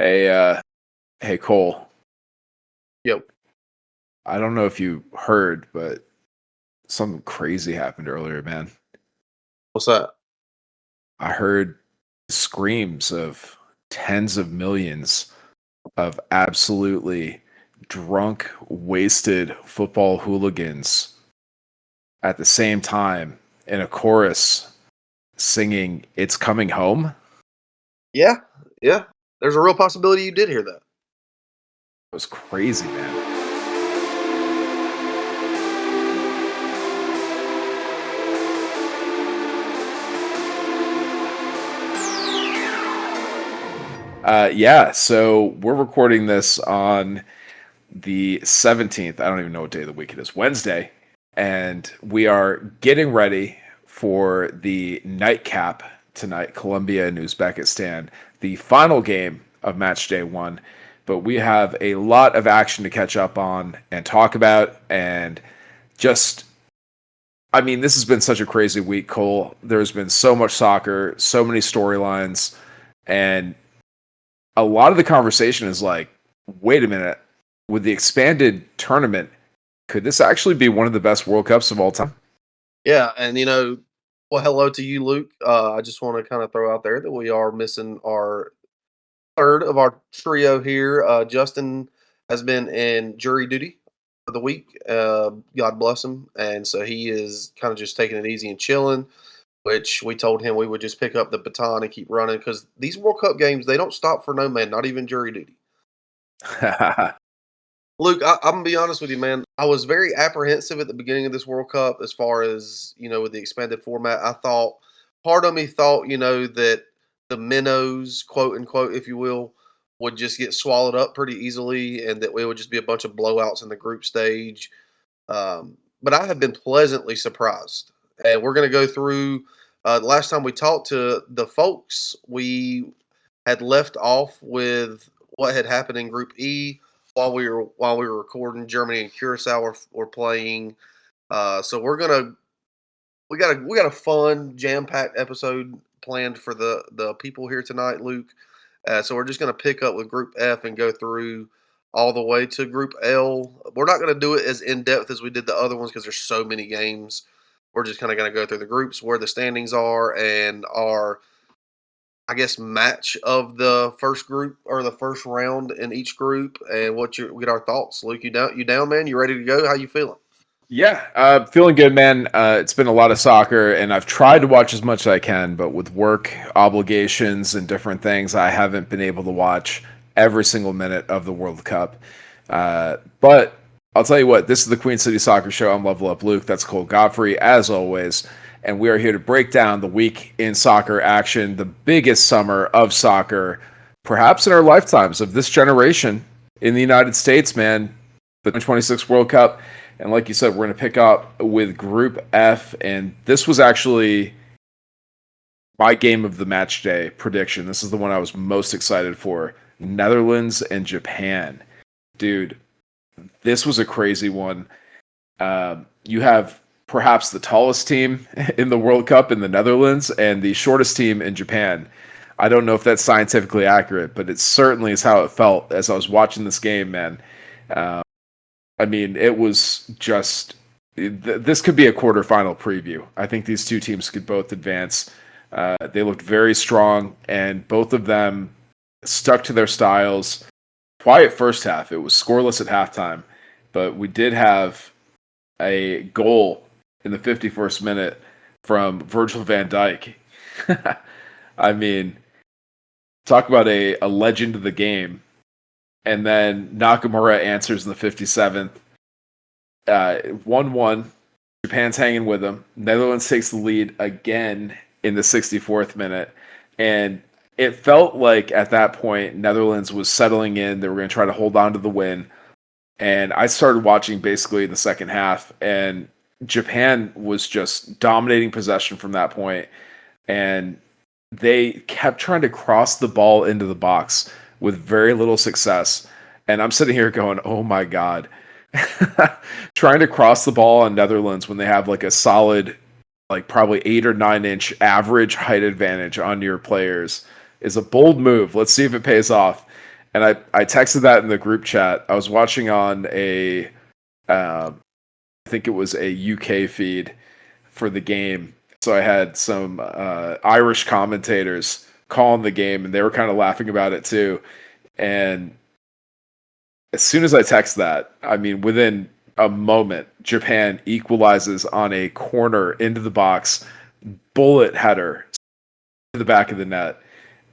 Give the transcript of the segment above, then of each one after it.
Hey, hey Cole. Yep. I don't know if you heard, but something crazy happened earlier, man. What's that? I heard screams of tens of millions of absolutely drunk, wasted football hooligans at the same time in a chorus singing "It's Coming Home." It Yeah, yeah. There's a real possibility you did hear that. was crazy, man. Yeah, so we're recording this on the 17th. I don't even know what day of the week it is. Wednesday. And we are getting ready for the nightcap tonight, Colombia and Uzbekistan, the final game of match day one. But we have a lot of action to catch up on and talk about. And just, I mean, this has been such a crazy week, Cole. There's been so much soccer, so many storylines. And a lot of the conversation is like, wait a minute, with the expanded tournament, could this actually be one of the best World Cups of all time? Yeah, and well, hello to you, Luke. I just want to kind of throw out there that we are missing our third of our trio here. Justin has been in jury duty for the week. God bless him, and so he is kind of just taking it easy and chilling. Which we told him we would just pick up the baton and keep running because these World Cup games they don't stop for no man, not even jury duty. Luke, I'm gonna be honest with you, man. I was very apprehensive at the beginning of this World Cup as far as with the expanded format. I thought part of me thought that the minnows, quote unquote, if you will, would just get swallowed up pretty easily, and that it would just be a bunch of blowouts in the group stage. But I have been pleasantly surprised, and we're gonna go through. The last time we talked to the folks, we had left off with what had happened in Group E while we were recording. Germany and Curacao were playing. So we got a fun jam packed episode planned for the people here tonight, Luke. So we're just gonna pick up with Group F and go through all the way to Group L. We're not gonna do it as in depth as we did the other ones because there's so many games. We're just kind of gonna go through the groups, where the standings are, and our I guess match of the first group or the first round in each group, and we get our thoughts. Luke, you down, man? You ready to go? How you feeling? Yeah, feeling good, man. It's been a lot of soccer, and I've tried to watch as much as I can, but with work obligations and different things, I haven't been able to watch every single minute of the World Cup. But I'll tell you what, this is the Queen City Soccer Show. I'm Level Up Luke. That's Cole Godfrey, as always. And we are here to break down the week in soccer action, the biggest summer of soccer, perhaps in our lifetimes of this generation in the United States, man. The 2026 World Cup. And like you said, we're going to pick up with Group F. And this was actually my game of the match day prediction. This is the one I was most excited for. Netherlands and Japan. Dude, this was a crazy one. You have perhaps the tallest team in the World Cup in the Netherlands and the shortest team in Japan. I don't know if that's scientifically accurate, but it certainly is how it felt as I was watching this game, man. I mean, it was just this could be a quarterfinal preview. I think these two teams could both advance. They looked very strong, and both of them stuck to their styles. Quiet first half. It was scoreless at halftime, but we did have a goal in the 51st minute from Virgil van Dijk. I mean, talk about a legend of the game. And then Nakamura answers in the 57th. 1-1. Japan's hanging with them. Netherlands takes the lead again in the 64th minute. And it felt like at that point, Netherlands was settling in. They were going to try to hold on to the win. And I started watching basically in the second half. And Japan was just dominating possession from that point. And they kept trying to cross the ball into the box with very little success. And I'm sitting here going, oh my God. Trying to cross the ball on Netherlands when they have like a solid, like probably 8 or 9 inch average height advantage on your players is a bold move. Let's see if it pays off. And I texted that in the group chat. I was watching on I think it was a UK feed for the game. So I had some Irish commentators calling the game, and they were kind of laughing about it too. And as soon as I text that, I mean, within a moment, Japan equalizes on a corner into the box, bullet header to the back of the net.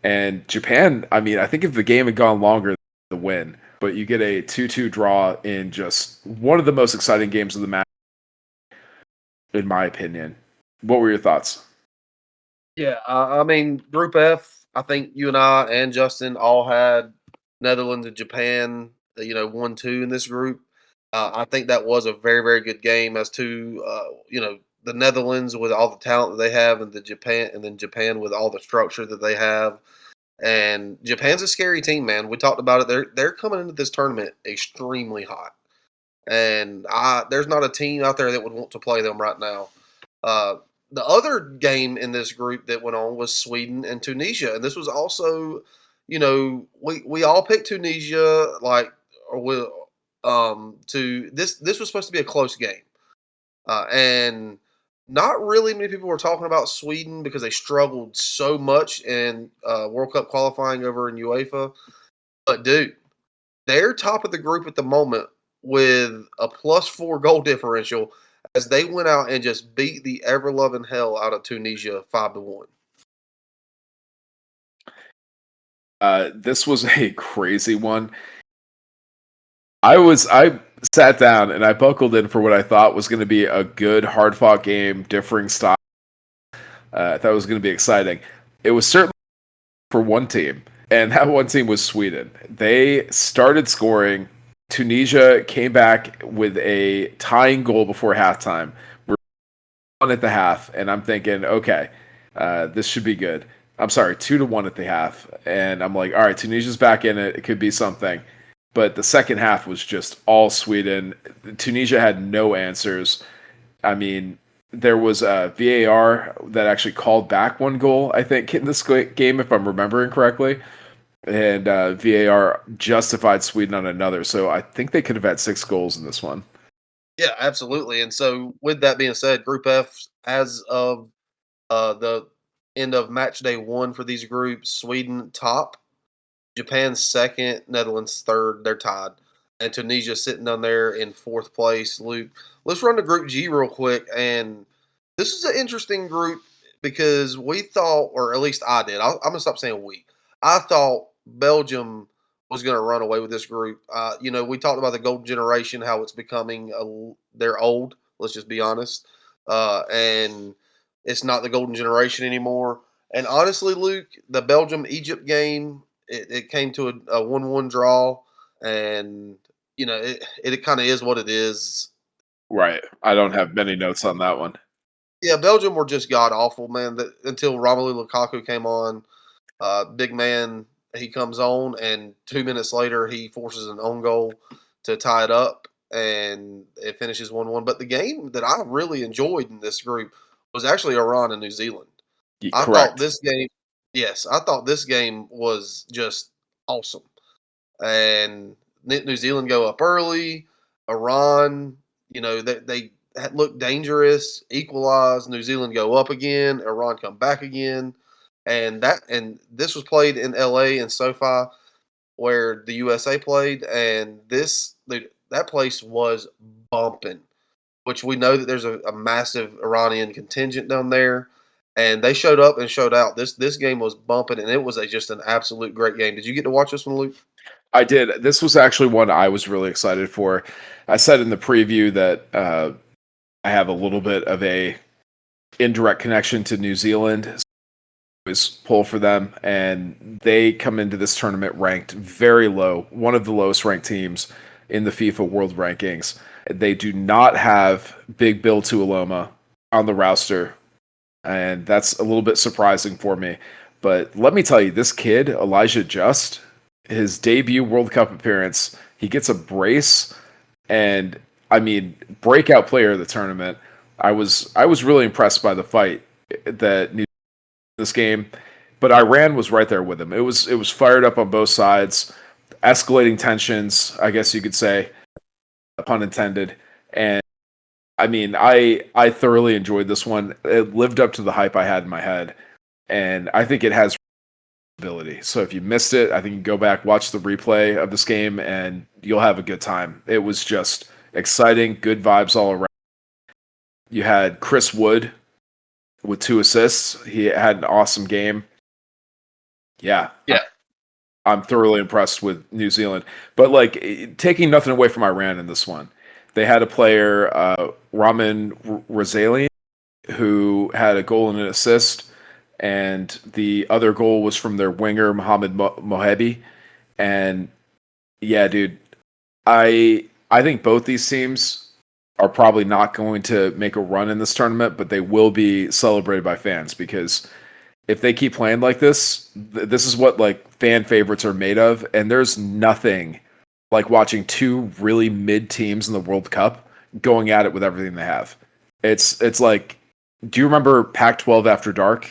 And Japan, I mean, I think if the game had gone longer, the win. But you get a 2-2 draw in just one of the most exciting games of the match, in my opinion. What were your thoughts? Yeah, I mean, Group F. I think you and I and Justin all had Netherlands and Japan. 1-2 in this group. I think that was a very, very good game. As to the Netherlands with all the talent that they have, and then Japan with all the structure that they have. And Japan's a scary team, man. We talked about it. They're coming into this tournament extremely hot, and there's not a team out there that would want to play them right now. Uh, the other game in this group that went on was Sweden and Tunisia, and this was also, we all picked Tunisia or we, to this was supposed to be a close game, and not really many people were talking about Sweden because they struggled so much in World Cup qualifying over in UEFA. But dude, they're top of the group at the moment with a +4 goal differential as they went out and just beat the ever loving hell out of Tunisia 5-1. This was a crazy one. I sat down and I buckled in for what I thought was going to be a good, hard fought game, differing style. I thought it was going to be exciting. It was certainly for one team, and that one team was Sweden. They started scoring. Tunisia came back with a tying goal before halftime. We're on at the half, and I'm thinking, okay, this should be good. I'm sorry, 2-1 at the half, and I'm like, all right, Tunisia's back in it. It could be something. But the second half was just all Sweden. Tunisia had no answers. I mean, there was a VAR that actually called back one goal, I think, in this game, if I'm remembering correctly. And VAR justified Sweden on another. So I think they could have had 6 goals in this one. Yeah, absolutely. And so, with that being said, Group F, as of the end of match day one for these groups, Sweden top, Japan second, Netherlands third. They're tied. And Tunisia sitting down there in fourth place. Luke, let's run to Group G real quick. And this is an interesting group because we thought, or at least I did, I'm going to stop saying we. I thought Belgium was going to run away with this group. We talked about the golden generation, how it's becoming, they're old, let's just be honest. And it's not the golden generation anymore. And honestly, Luke, the Belgium Egypt game, it came to a 1-1 draw, and it kind of is what it is. Right. I don't have many notes on that one. Yeah, Belgium were just god awful, man. Until Romelu Lukaku came on, big man, he comes on, and 2 minutes later he forces an own goal to tie it up, and it finishes 1-1. But the game that I really enjoyed in this group was actually Iran and New Zealand. I thought Correct. this game, yes, I thought this game was just awesome. And New Zealand go up early. Iran, they look dangerous. Equalize. New Zealand go up again. Iran come back again. And this was played in L.A. and SoFi, where the USA played, and that place was bumping. Which we know that there's a massive Iranian contingent down there, and they showed up and showed out. This game was bumping, and it was just an absolute great game. Did you get to watch this one, Luke? I did. This was actually one I was really excited for. I said in the preview that I have a little bit of a indirect connection to New Zealand. So I always pull for them, and they come into this tournament ranked very low, one of the lowest ranked teams in the FIFA World Rankings. They do not have Big Bill Tuiloma on the roster, and that's a little bit surprising for me. But let me tell you, this kid, Elijah Just, his debut World Cup appearance, he gets a brace, and I mean, breakout player of the tournament. I was really impressed by the fight that this game, but Iran was right there with him. It was fired up on both sides. escalating tensions, I guess you could say, pun intended. And I mean, I thoroughly enjoyed this one. It lived up to the hype I had in my head, and I think it has ability. So if you missed it, I think you go back, watch the replay of this game, and you'll have a good time. It was just exciting, good vibes all around. You had Chris Wood with 2 assists. He had an awesome game. Yeah. Yeah. I'm thoroughly impressed with New Zealand. But like taking nothing away from Iran in this one, they had a player, Ramin Razalian, who had a goal and an assist, and the other goal was from their winger Mohamed Mohebi. And yeah, dude, I think both these teams are probably not going to make a run in this tournament, but they will be celebrated by fans because if they keep playing like this, this is what like fan favorites are made of, and there's nothing like watching 2 really mid teams in the World Cup going at it with everything they have. It's like, do you remember Pac-12 After Dark,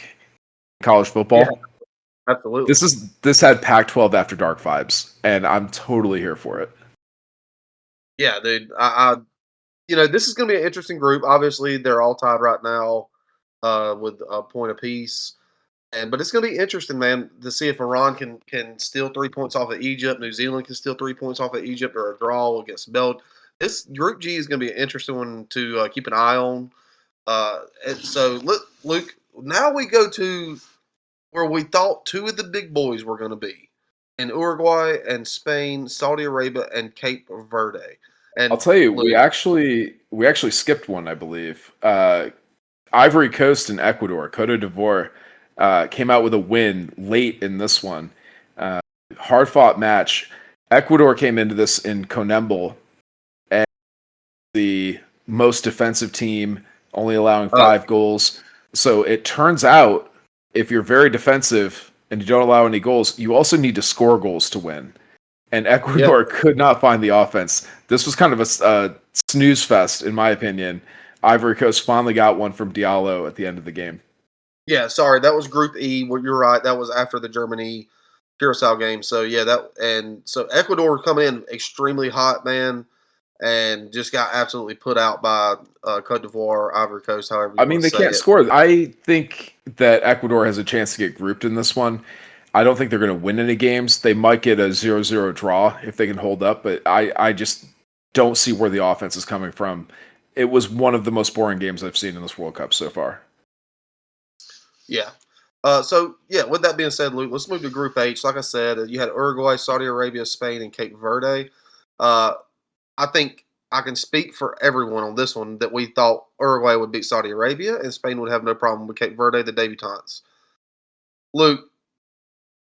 college football? Yeah, absolutely. This had Pac-12 After Dark vibes, and I'm totally here for it. Yeah, dude. This is going to be an interesting group. Obviously, they're all tied right now with a point apiece. But it's going to be interesting, man, to see if Iran can steal 3 points off of Egypt, New Zealand can steal 3 points off of Egypt, or a draw against Belgium. This Group G is going to be an interesting one to keep an eye on. And so, Luke, now we go to where we thought 2 of the big boys were going to be in Uruguay and Spain, Saudi Arabia, and Cape Verde. And I'll tell you, Luke, we actually skipped one, I believe. Ivory Coast and Ecuador, Cote d'Ivoire, came out with a win late in this one. Hard fought match. Ecuador came into this in Conemble, and the most defensive team, only allowing 5 goals. So it turns out, if you're very defensive and you don't allow any goals, you also need to score goals to win. And Ecuador could not find the offense. This was kind of a snooze fest, in my opinion. Ivory Coast finally got one from Diallo at the end of the game. Yeah, sorry, that was Group E. Well, you're right. That was after the Germany Curacao game. So yeah, so Ecuador come in extremely hot, man, and just got absolutely put out by Cote d'Ivoire, Ivory Coast, however you I want mean, to they say can't it. score. I think that Ecuador has a chance to get grouped in this one. I don't think they're going to win any games. They might get a 0-0 draw if they can hold up, but I just don't see where the offense is coming from. It was one of the most boring games I've seen in this World Cup so far. Yeah. With that being said, Luke, let's move to Group H. Like I said, you had Uruguay, Saudi Arabia, Spain, and Cape Verde. I think I can speak for everyone on this one that we thought Uruguay would beat Saudi Arabia and Spain would have no problem with Cape Verde, the debutantes. Luke,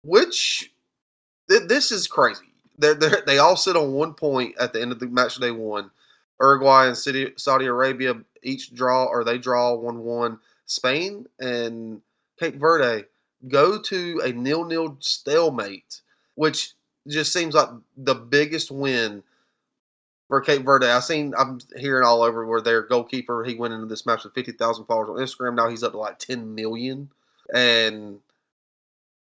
this is crazy. They all sit on 1 point at the end of the match day one. Uruguay and Saudi Arabia each draw, or they draw 1-1. Spain and Cape Verde go to a 0-0 stalemate, which just seems like the biggest win for Cape Verde. I'm hearing all over where their goalkeeper, he went into this match with 50,000 followers on Instagram. Now he's up to like 10 million. And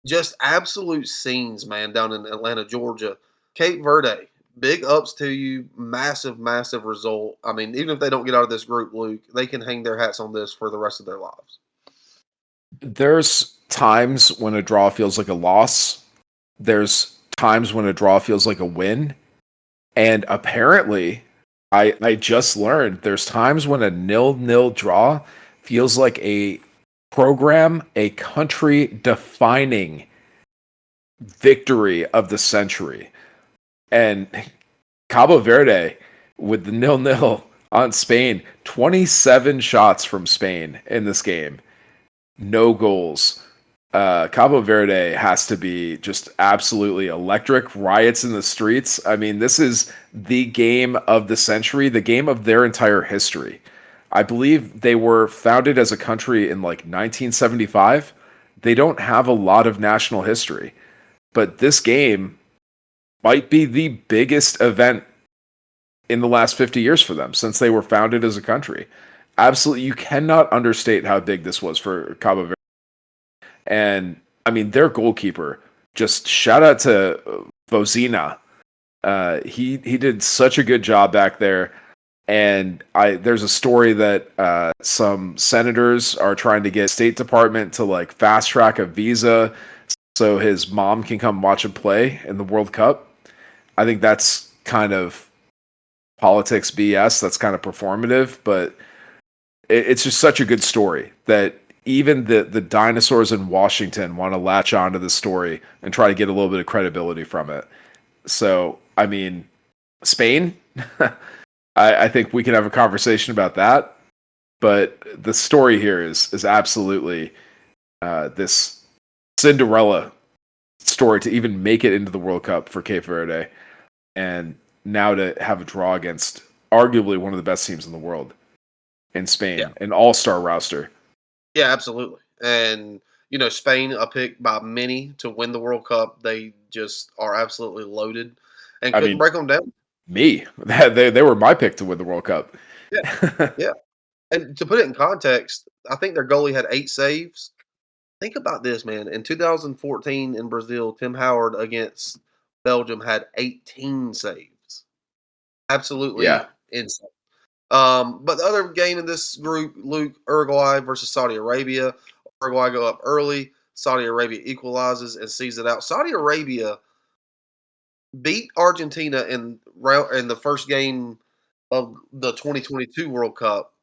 just absolute scenes, man, down in Atlanta, Georgia. Cape Verde, big ups to you. Massive, massive result. I mean, even if they don't get out of this group, Luke, they can hang their hats on this for the rest of their lives. There's times when a draw feels like a loss. There's times when a draw feels like a win. And apparently, I just learned there's times when a 0-0 draw feels like a program, a country defining victory of the century. And Cabo Verde with the 0-0 on Spain, 27 shots from Spain in this game, no goals. Cabo Verde has to be just absolutely electric. Riots in the streets. I mean, this is the game of the century, the game of their entire history. I believe they were founded as a country in like 1975. They don't have a lot of national history, but this game might be the biggest event in the last 50 years for them since they were founded as a country. Absolutely, you cannot understate how big this was for Cabo Verde. And I mean, their goalkeeper, just shout out to Vozina. He did such a good job back there. And there's a story that some senators are trying to get State Department to like fast track a visa so his mom can come watch him play in the World Cup. I think that's kind of politics BS. That's kind of performative, but it's just such a good story that even the dinosaurs in Washington want to latch onto the story and try to get a little bit of credibility from it. So, I mean, Spain, I think we can have a conversation about that. But the story here is absolutely this Cinderella story to even make it into the World Cup for Cape Verde, and now to have a draw against arguably one of the best teams in the world in Yeah. Spain, an all-star roster. Yeah, absolutely. And Spain, a pick by many to win the World Cup. They just are absolutely loaded and I couldn't mean, break them down. me, they were my pick to win the World Cup. Yeah, yeah. And to put it in context, I think their goalie had 8 saves. Think about this, man. In 2014 in Brazil, Tim Howard against Belgium had 18 saves. Yeah, Absolutely insane. But the other game in this group, Luke, Uruguay versus Saudi Arabia. Uruguay go up early. Saudi Arabia equalizes and sees it out. Saudi Arabia beat Argentina in the first game of the 2022 World Cup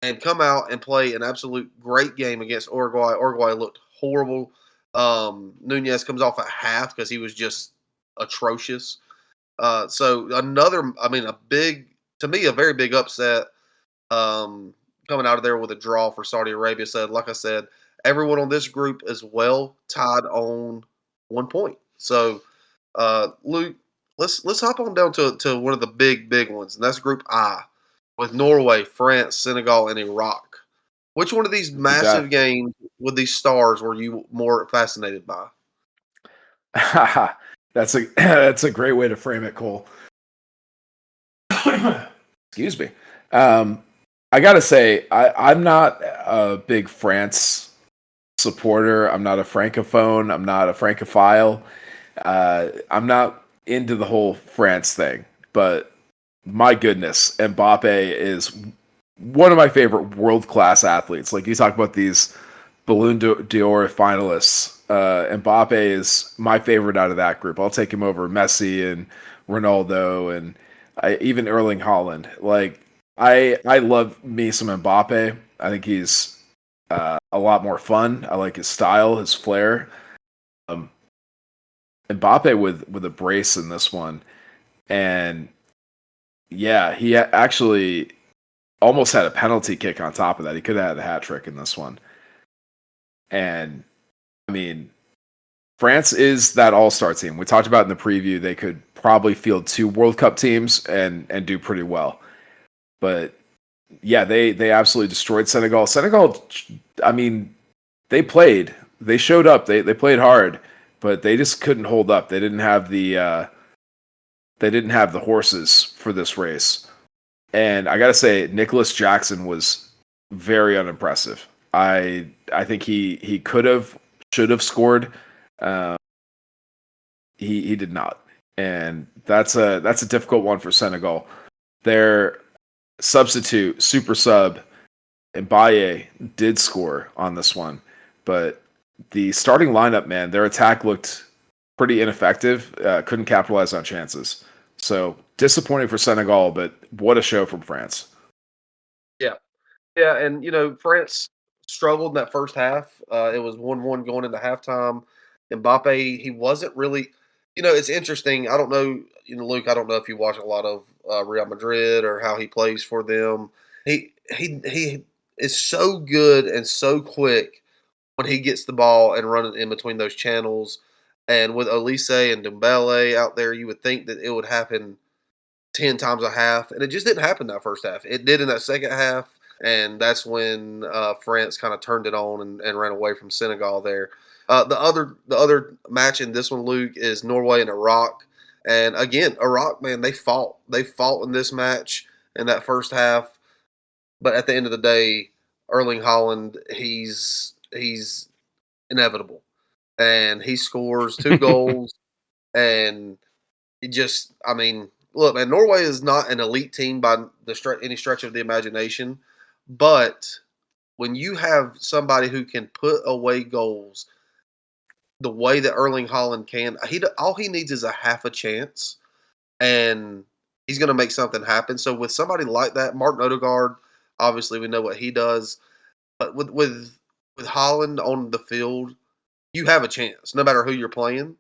and come out and play an absolute great game against Uruguay. Uruguay looked horrible. Nunez comes off at half because he was just atrocious. So another, I mean, to me, a very big upset um, coming out of there with a draw for Saudi Arabia. So, like I said, everyone on this group is well tied on 1 point. So, Luke, let's hop on down to one of the big ones, and that's Group I with Norway, France, Senegal, and Iraq. Which one of these you massive bet. games with these stars were you more fascinated by? That's a that's a great way to frame it, Cole. Excuse me. Um, I gotta say, I'm not a big France supporter. I'm not a francophone. I'm not a francophile. I'm not into the whole France thing. But my goodness, Mbappe is one of my favorite world class athletes. Like you talk about these d'Or finalists. Mbappe is my favorite out of that group. I'll take him over Messi and Ronaldo and even Erling Haaland. Like I love me some Mbappe. I think he's a lot more fun. I like his style, his flair. Um, Mbappe with a brace in this one, and yeah, he actually almost had a penalty kick on top of that. He could have had a hat trick in this one. And I mean, France is that all-star team. We talked about in the preview they could probably field 2 World Cup teams and do pretty well. But yeah, they absolutely destroyed Senegal. Senegal, I mean, they showed up, they played hard, but they just couldn't hold up. They didn't have the horses for this race. And I got to say Nicholas Jackson was very unimpressive. I think he could have should have scored. Um, he did not, and that's a difficult one for Senegal. Their substitute super sub Mbaye did score on this one, but the starting lineup, man, their attack looked pretty ineffective. Couldn't capitalize on chances. So disappointing for Senegal, but what a show from France. Yeah. Yeah, and France struggled in that first half. It was 1-1 going into halftime. Mbappe, he wasn't really. It's interesting. I don't know, Luke. I don't know if you watch a lot of Real Madrid or how he plays for them. He is so good and so quick when he gets the ball and running in between those channels. And with Elise and Dembele out there, you would think that it would happen 10 times a half, and it just didn't happen that first half. It did in that second half, and that's when France kind of turned it on and ran away from Senegal there. The other match in this one, Luke, is Norway and Iraq. And again, Iraq, man, they fought. They fought in this match in that first half, but at the end of the day, Erling Haaland, he's inevitable, and he scores 2 goals And it just, I mean, look, man, Norway is not an elite team by any stretch of the imagination, but when you have somebody who can put away goals the way that Erling Haaland can, all he needs is a half a chance, and he's going to make something happen. So with somebody like that, Martin Odegaard, obviously we know what he does, but with Haaland on the field, you have a chance no matter who you're playing.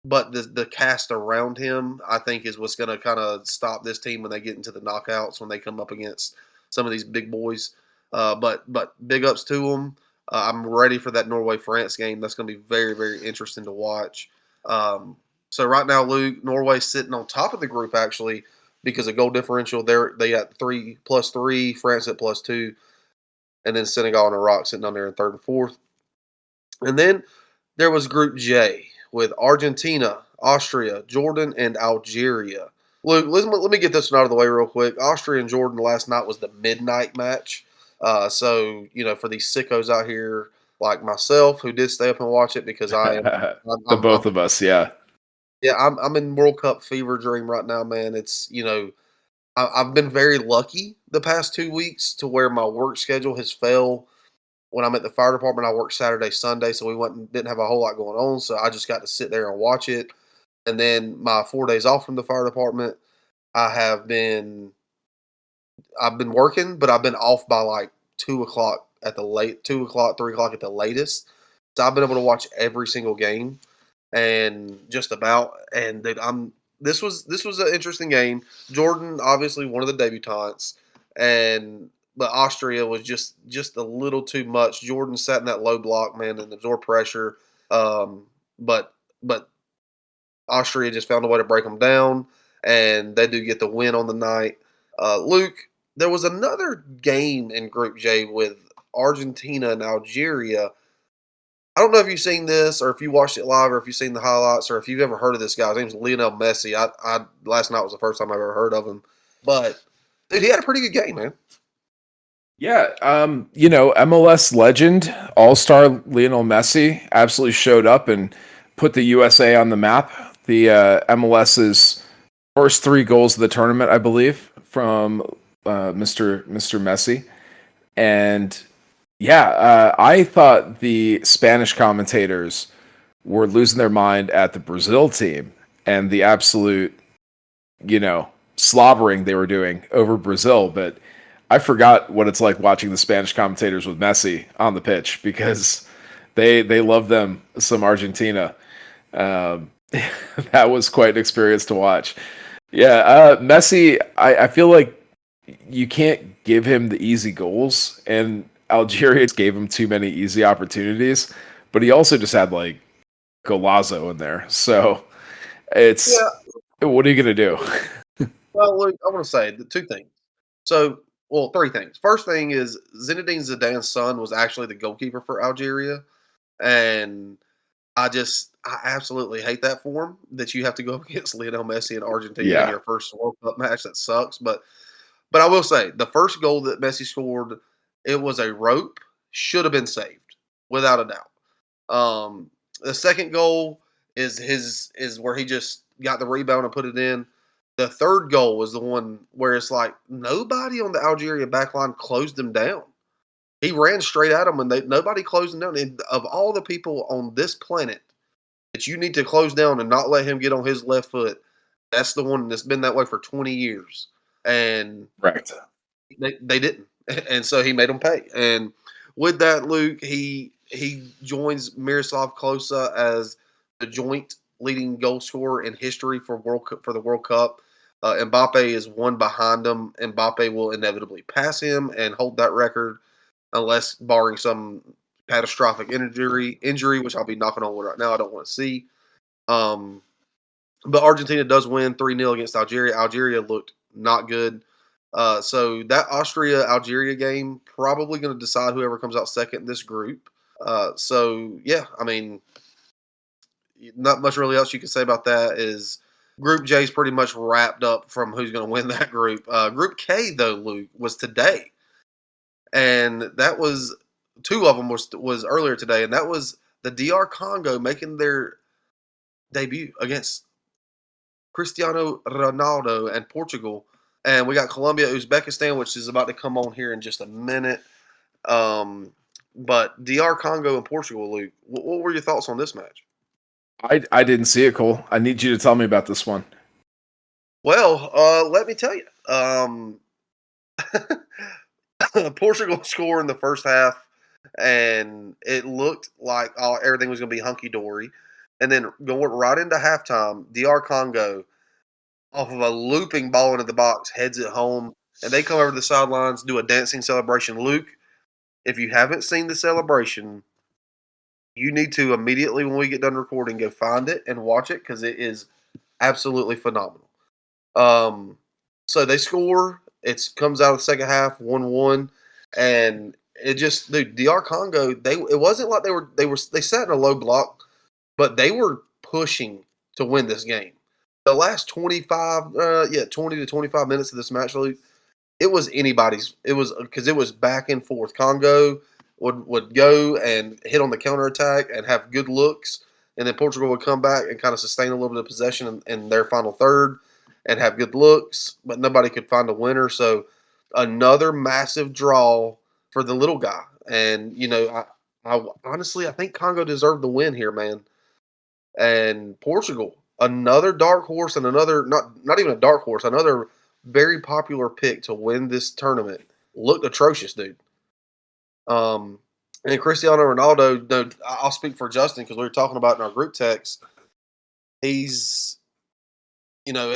But the cast around him, I think, is what's going to kind of stop this team when they get into the knockouts when they come up against some of these big boys. But big ups to them. I'm ready for that Norway France game. That's going to be very very interesting to watch. Um, so right now, Luke, Norway's sitting on top of the group actually because of goal differential. They got 3+3, France at +2, and then Senegal and Iraq sitting on there in third and fourth. And then there was Group J with Argentina, Austria, Jordan, and Algeria. Luke, let me get this one out of the way real quick. Austria and Jordan last night was the midnight match. So, for these sickos out here like myself who did stay up and watch it because The both of us, yeah. yeah, I'm in World Cup fever dream right now, man. It's, I've been very lucky the past 2 weeks to where my work schedule has fell when I'm at the fire department. I work Saturday, Sunday, so didn't have a whole lot going on. So I just got to sit there and watch it. And then my 4 days off from the fire department, I have been I've been working, but I've been off by like 2 o'clock at the late 2 o'clock, 3 o'clock at the latest. So I've been able to watch every single game and just about. And dude, this was an interesting game. Jordan, obviously one of the debutantes, and but Austria was just a little too much. Jordan sat in that low block, man, and absorbed pressure. But but Austria just found a way to break them down, and they do get the win on the night. Luke, there was another game in Group J with Argentina and Algeria. I don't know if you've seen this or if you watched it live or if you've seen the highlights or if you've ever heard of this guy. His name's Lionel Messi. I last night was the first time I've ever heard of him. But dude, he had a pretty good game, man. Yeah, MLS legend, all-star Lionel Messi absolutely showed up and put the USA on the map. The MLS's first 3 goals of the tournament, I believe, from Mr. Messi. And yeah, I thought the Spanish commentators were losing their mind at the Brazil team and the absolute, slobbering they were doing over Brazil. But I forgot what it's like watching the Spanish commentators with Messi on the pitch because they love them some Argentina. Um, that was quite an experience to watch. Yeah, Messi, I feel like you can't give him the easy goals, and Algeria gave him too many easy opportunities, but he also just had like Golazo in there. So Yeah. what are you going to do? Well, Luke, I want to say the 2 things. So, well, 3 things. First thing is Zinedine Zidane's son was actually the goalkeeper for Algeria, and I absolutely hate that for him that you have to go up against Lionel Messi in Argentina in Yeah, your first World Cup match. That sucks. But I will say the first goal that Messi scored, it was a rope, should have been saved without a doubt. The second goal is where he just got the rebound and put it in. The third goal was the one where it's like nobody on the Algeria backline closed him down. He ran straight at him, and nobody closed him down. And of all the people on this planet that you need to close down and not let him get on his left foot, that's the one that's been that way for 20 years. And correct. they didn't, and so he made them pay. And with that, Luke, he joins Miroslav Klose as the joint leading goal scorer in history for the World Cup. Mbappe is one behind him. Mbappe will inevitably pass him and hold that record, unless barring some catastrophic injury, which I'll be knocking on wood right now. I don't want to see. Um, but Argentina does win 3-0 against Algeria. Algeria looked not good. So that Austria Algeria game probably going to decide whoever comes out second in this group. So yeah, I mean, not much really else you can say about that. Is Group J is pretty much wrapped up from who's going to win that group. Group K though, Luke, was today, and that was 2 of them was earlier today, and that was the DR Congo making debut against Cristiano Ronaldo and Portugal. And we got Colombia, Uzbekistan, which is about to come on here in just a minute. Um, but DR Congo and Portugal, Luke, what were your thoughts on this match? I didn't see it, Cole. I need you to tell me about this one. Well, let me tell you. Portugal scored in the first half, and it looked like everything was going to be hunky dory. And then going right into halftime, DR Congo, off of a looping ball into the box, heads it home, and they come over to the sidelines, do a dancing celebration. Luke, if you haven't seen the celebration, you need to immediately, when we get done recording, go find it and watch it because it is absolutely phenomenal. Um, so they score. It comes out of the second half, 1-1, and it just dude, DR Congo. It wasn't like they sat in a low block, but they were pushing to win this game. The last 20 to 25 minutes of this match, Luke, it was anybody's. It was because it was back and forth. Congo would go and hit on the counterattack and have good looks, and then Portugal would come back and kind of sustain a little bit of possession in their final third and have good looks, but nobody could find a winner. So another massive draw for the little guy. And I honestly I think Congo deserved the win here, man. And Portugal, another dark horse and another not even a dark horse, another very popular pick to win this tournament. Looked atrocious, dude. And Cristiano Ronaldo, no, I'll speak for Justin because we were talking about in our group text. He's, you know,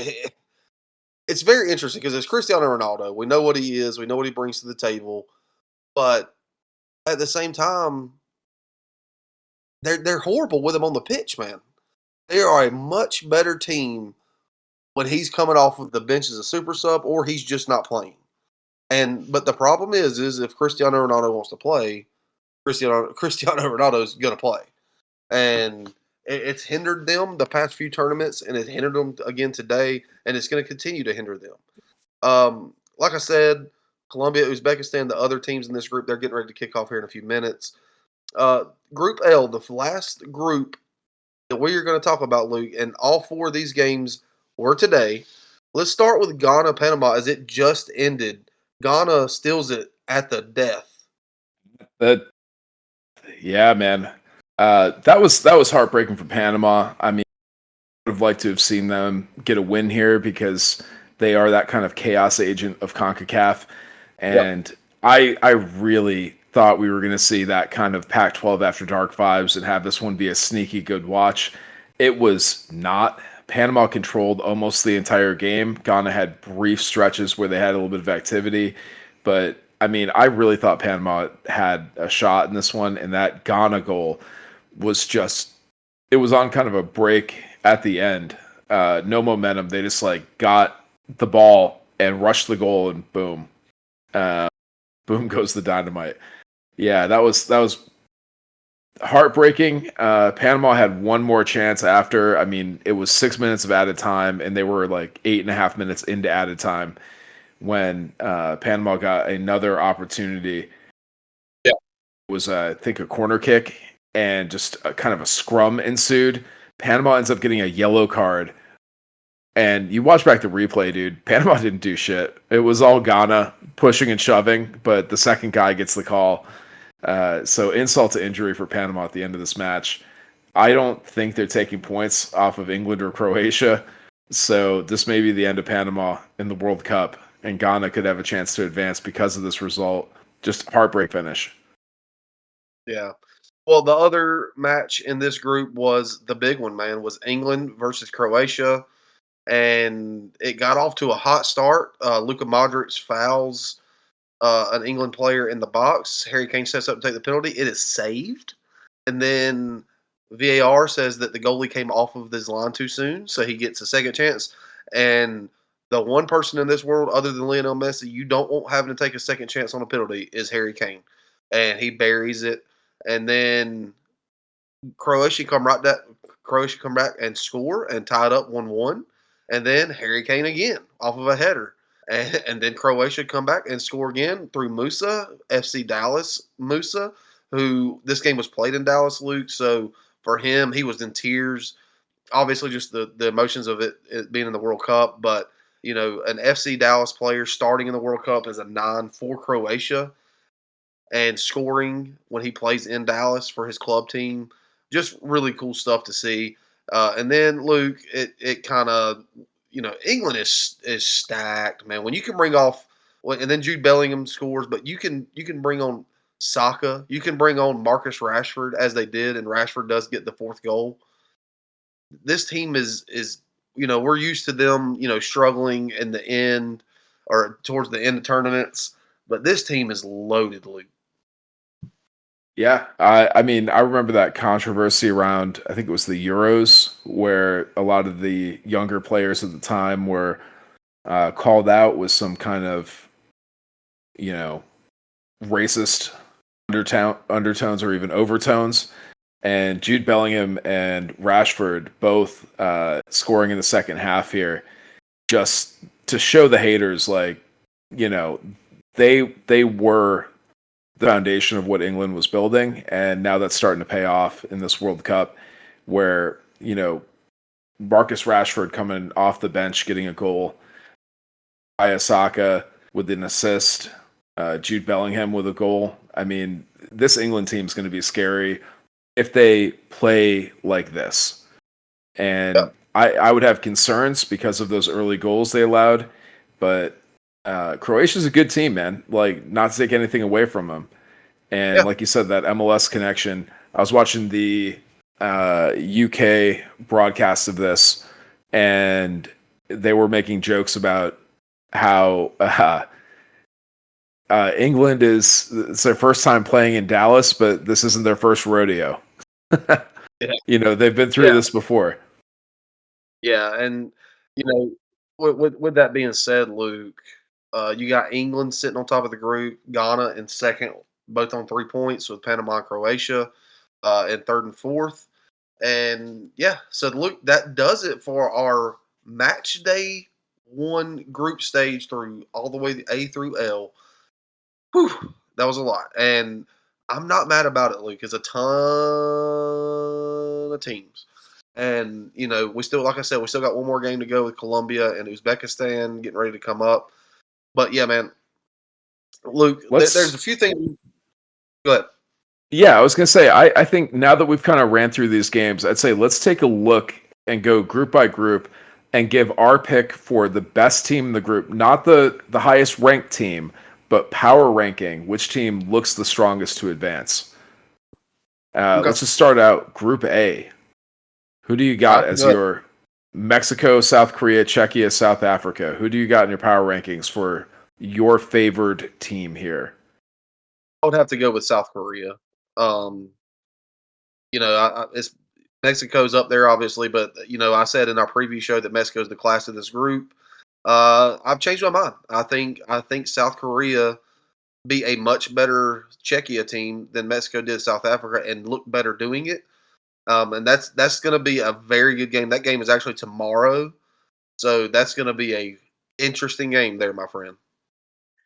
it's very interesting because it's Cristiano Ronaldo. We know what he is. We know what he brings to the table. But at the same time, they're horrible with him on the pitch, man. They are a much better team when he's coming off of the bench as a super sub or he's just not playing. But the problem is if Cristiano Ronaldo wants to play, Cristiano Ronaldo is going to play, and it's hindered them the past few tournaments, and it hindered them again today, and it's going to continue to hinder them. Like I said, Colombia, Uzbekistan, the other teams in this group, they're getting ready to kick off here in a few minutes. Group L, the last group that we are going to talk about, Luke, and all four of these games were today. Let's start with Ghana, Panama, as it just ended. Ghana steals it at the death. That Yeah, man. That was heartbreaking for Panama. I mean, I would have liked to have seen them get a win here because they are that kind of chaos agent of CONCACAF. Yep. And I really thought we were going to see that kind of Pac-12 after dark vibes and have this one be a sneaky good watch. It was not. Panama controlled almost the entire game. Ghana had brief stretches where they had a little bit of activity, but I mean, I really thought Panama had a shot in this one, and that Ghana goal was just, it was on kind of a break at the end. No momentum. They just like got the ball and rushed the goal, and boom. Boom goes the dynamite. Yeah, that was heartbreaking. Panama had one more chance after. I mean, it was 6 minutes of added time, and they were like 8.5 minutes into added time when Panama got another opportunity. Yeah. It was, I think, a corner kick, and just kind of a scrum ensued. Panama ends up getting a yellow card. And you watch back the replay, dude. Panama didn't do shit. It was all Ghana pushing and shoving, but the second guy gets the call. So insult to injury for Panama at the end of this match. I don't think they're taking points off of England or Croatia. So this may be the end of Panama in the World Cup, and Ghana could have a chance to advance because of this result. Just heartbreak finish. Yeah. Well, the other match in this group was the big one, man, was England versus Croatia. And it got off to a hot start. Luka Modric fouls an England player in the box. Harry Kane sets up to take the penalty. It is saved. And then VAR says that the goalie came off of this line too soon, so he gets a second chance. And the one person in this world, other than Lionel Messi, you don't want having to take a second chance on a penalty is Harry Kane. And he buries it. And then Croatia come right back. Croatia come back and score and tie it up 1-1, and then Harry Kane again off of a header, and then Croatia come back and score again through Musa, FC Dallas Musa, who this game was played in Dallas, Luke. So for him, he was in tears. obviously just the emotions of it being in the World Cup, but an FC Dallas player starting in the World Cup as a 9 for Croatia and scoring when he plays in Dallas for his club team. Just really cool stuff to see. And then Luke, it kind of England is stacked, man. When you can bring off, and then Jude Bellingham scores, but you can bring on Saka, you can bring on Marcus Rashford as they did, and Rashford does get the fourth goal. This team is we're used to them struggling in the end or towards the end of tournaments, but this team is loaded, Luke. Yeah, I mean, I remember that controversy around, I think it was the Euros, where a lot of the younger players at the time were called out with some kind of, you know, racist undertones or even overtones. And Jude Bellingham and Rashford both scoring in the second half here, just to show the haters, like, you know, they were the foundation of what England was building, and now that's starting to pay off in this World Cup, where Marcus Rashford coming off the bench getting a goal, Saka with an assist, Jude Bellingham with a goal. I mean, this England team is going to be scary if they play like this. And Yep. I would have concerns because of those early goals they allowed, but Croatia's a good team, man. Like, not to take anything away from them. And Yeah. like you said, that MLS connection. I was watching the UK broadcast of this, and they were making jokes about how England it's their first time playing in Dallas, but this isn't their first rodeo. Yeah. They've been through Yeah. this before. Yeah. And you know, with that being said, Luke, you got England sitting on top of the group, Ghana in second, both on 3 points, with Panama and Croatia in third and fourth. And yeah, so look, that does it for our match day one group stage through all the way to A through L. Whew, that was a lot. And I'm not mad about it, Luke. It's a ton of teams. And, we still, like I said, we still got one more game to go with Colombia and Uzbekistan getting ready to come up. But yeah, man, Luke, there's a Let's few things. Go ahead. Yeah, I was gonna say, I think now that we've kind of ran through these games, I'd say let's take a look and go group by group and give our pick for the best team in the group, not the highest ranked team, but power ranking, which team looks the strongest to advance. Okay. Let's just start out Group A. Who do you All got right, as go ahead. your Mexico, South Korea, Czechia, South Africa? Who do you got in your power rankings for your favored team here? I would have to go with South Korea. Um, it's Mexico's up there, obviously, but I said in our preview show that Mexico's the class of this group. I've changed my mind. I think South Korea be a much better Czechia team than Mexico did South Africa and look better doing it. And that's going to be a very good game. That game is actually tomorrow, so that's going to be a interesting game there, my friend.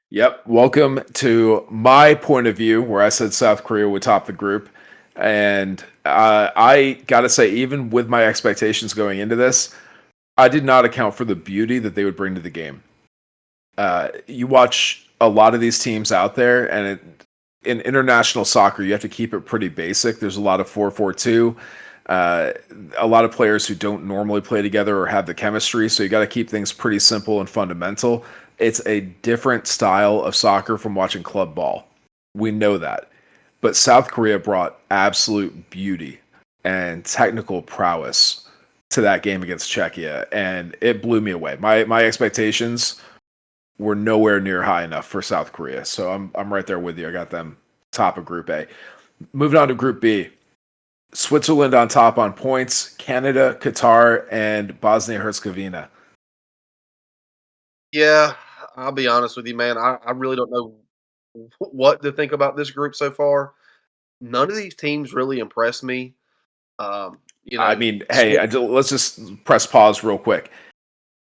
Yep. Welcome to my point of view, where I said South Korea would top the group. And I got to say, even with my expectations going into this, I did not account for the beauty that they would bring to the game. You watch a lot of these teams out there, and in international soccer, you have to keep it pretty basic. There's a lot of 4-4-2, a lot of players who don't normally play together or have the chemistry, so you got to keep things pretty simple and fundamental. It's a different style of soccer from watching club ball. We know that. But South Korea brought absolute beauty and technical prowess to that game against Czechia, and it blew me away. My expectations were nowhere near high enough for South Korea, so I'm right there with you. I got them top of Group A. Moving on to Group B. Switzerland on top on points, Canada, Qatar, and Bosnia Herzegovina. Yeah, I'll be honest with you, man. I really don't know what to think about this group so far. None of these teams really impress me. Um, you I know, mean, hey, Swi- let's just press pause real quick.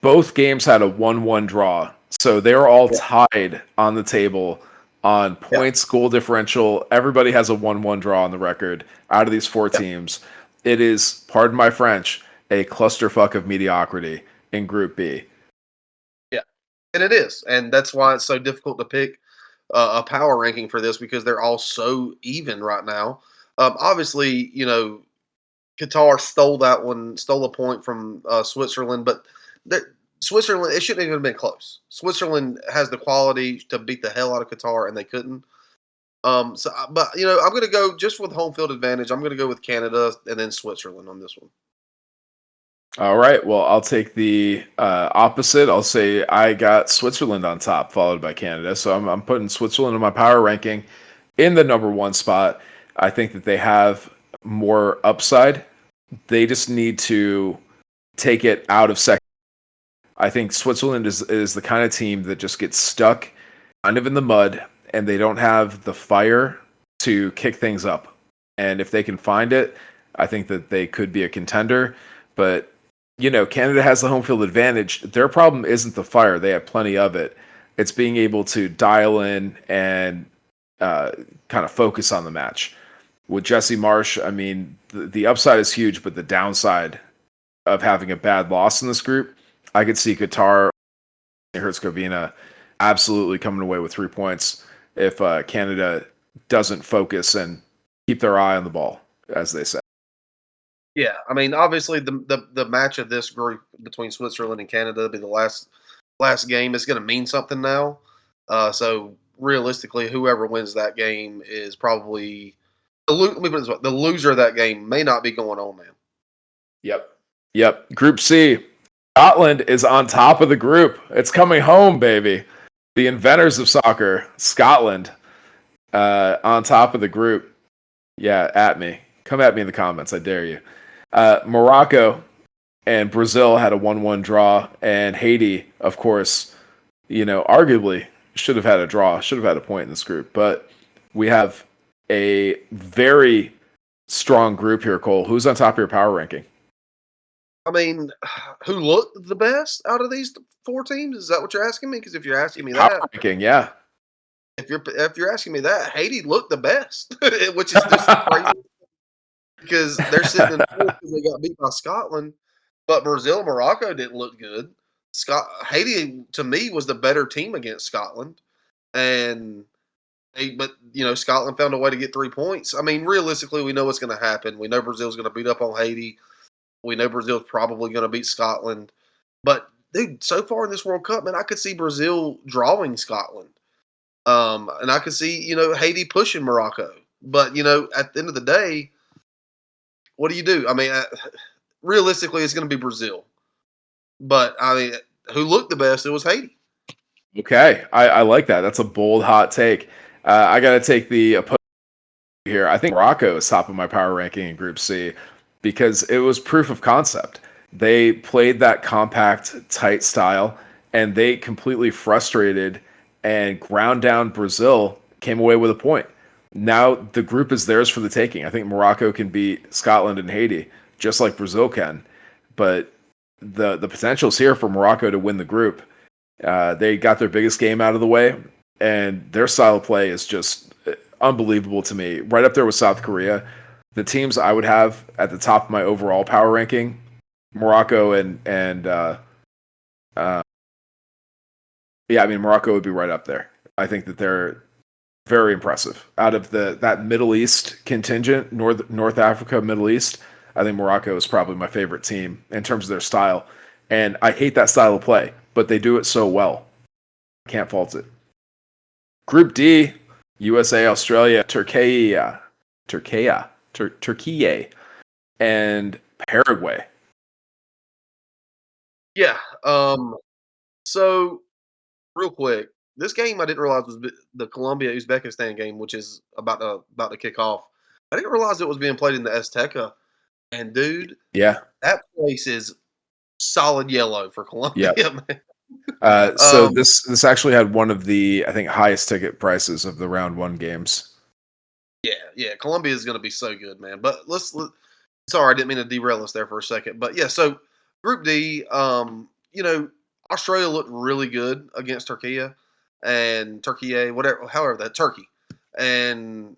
Both games had a 1-1 draw, so they were all yeah, tied on the table on yeah, points, goal differential. Everybody has a 1-1 draw on the record out of these four yeah. teams. It is, pardon my French, a clusterfuck of mediocrity in Group B. Yeah, and it is, and that's why it's so difficult to pick a power ranking for this because they're all so even right now. Obviously, Qatar stole that one, stole a point from Switzerland, but Switzerland, it shouldn't even have been close. Switzerland has the quality to beat the hell out of Qatar, and they couldn't. But I'm going to go just with home field advantage. I'm going to go with Canada and then Switzerland on this one. All right. Well, I'll take the opposite. I'll say I got Switzerland on top, followed by Canada. So I'm putting Switzerland in my power ranking in the number one spot. I think that they have more upside. They just need to take it out of second. I think Switzerland is the kind of team that just gets stuck kind of in the mud, and they don't have the fire to kick things up. And if they can find it, I think that they could be a contender. But Canada has the home field advantage. Their problem isn't the fire; they have plenty of it. It's being able to dial in and kind of focus on the match. With Jesse Marsh, I mean, the upside is huge, but the downside of having a bad loss in this group, I could see Qatar, Herzegovina, absolutely coming away with 3 points if Canada doesn't focus and keep their eye on the ball, as they say. Yeah, I mean, obviously the match of this group between Switzerland and Canada will be the last game. It's going to mean something now. So realistically, whoever wins that game is probably let me put it this way, the loser of that game may not be going on, man. Yep. Group C. Scotland is on top of the group. It's coming home, baby. The inventors of soccer, Scotland, on top of the group. Yeah, at me. Come at me in the comments. I dare you. Morocco and Brazil had a 1-1 draw, and Haiti, of course, arguably should have had a draw, should have had a point in this group. But we have a very strong group here, Cole. Who's on top of your power ranking? I mean, who looked the best out of these four teams? Is that what you're asking me? Because if you're asking me Power that, ranking, yeah. if you're asking me that, Haiti looked the best, which is just crazy because they're sitting in fourth because they got beat by Scotland. But Brazil, Morocco didn't look good. Haiti to me was the better team against Scotland, and Scotland found a way to get 3 points. I mean, realistically, we know what's going to happen. We know Brazil's going to beat up on Haiti. We know Brazil's probably going to beat Scotland. But dude, so far in this World Cup, man, I could see Brazil drawing Scotland. And I could see, Haiti pushing Morocco. But, at the end of the day, what do? I mean, realistically, it's going to be Brazil. But, I mean, who looked the best? It was Haiti. Okay, I like that. That's a bold, hot take. I got to take the opposing here. I think Morocco is top of my power ranking in Group C because it was proof of concept. They played that compact, tight style, and they completely frustrated and ground down Brazil, came away with a point. Now the group is theirs for the taking. I think Morocco can beat Scotland and Haiti, just like Brazil can. But the potential is here for Morocco to win the group. They got their biggest game out of the way, and their style of play is just unbelievable to me. Right up there with South Korea. The teams I would have at the top of my overall power ranking, Morocco and Morocco would be right up there. I think that they're very impressive. Out of that Middle East contingent, North Africa, Middle East, I think Morocco is probably my favorite team in terms of their style. And I hate that style of play, but they do it so well. Can't fault it. Group D, USA, Australia, Turkey, and Paraguay. Yeah. So, real quick, this game I didn't realize was the Colombia-Uzbekistan game, which is about to kick off. I didn't realize it was being played in the Azteca. And, dude, Yeah. that place is solid yellow for Colombia, Yep. man. So this actually had one of the, I think, highest ticket prices of the round one games. Yeah. Colombia is going to be so good, man. But sorry, I didn't mean to derail us there for a second. But yeah, so Group D, Australia looked really good against Turkey and Turkey. And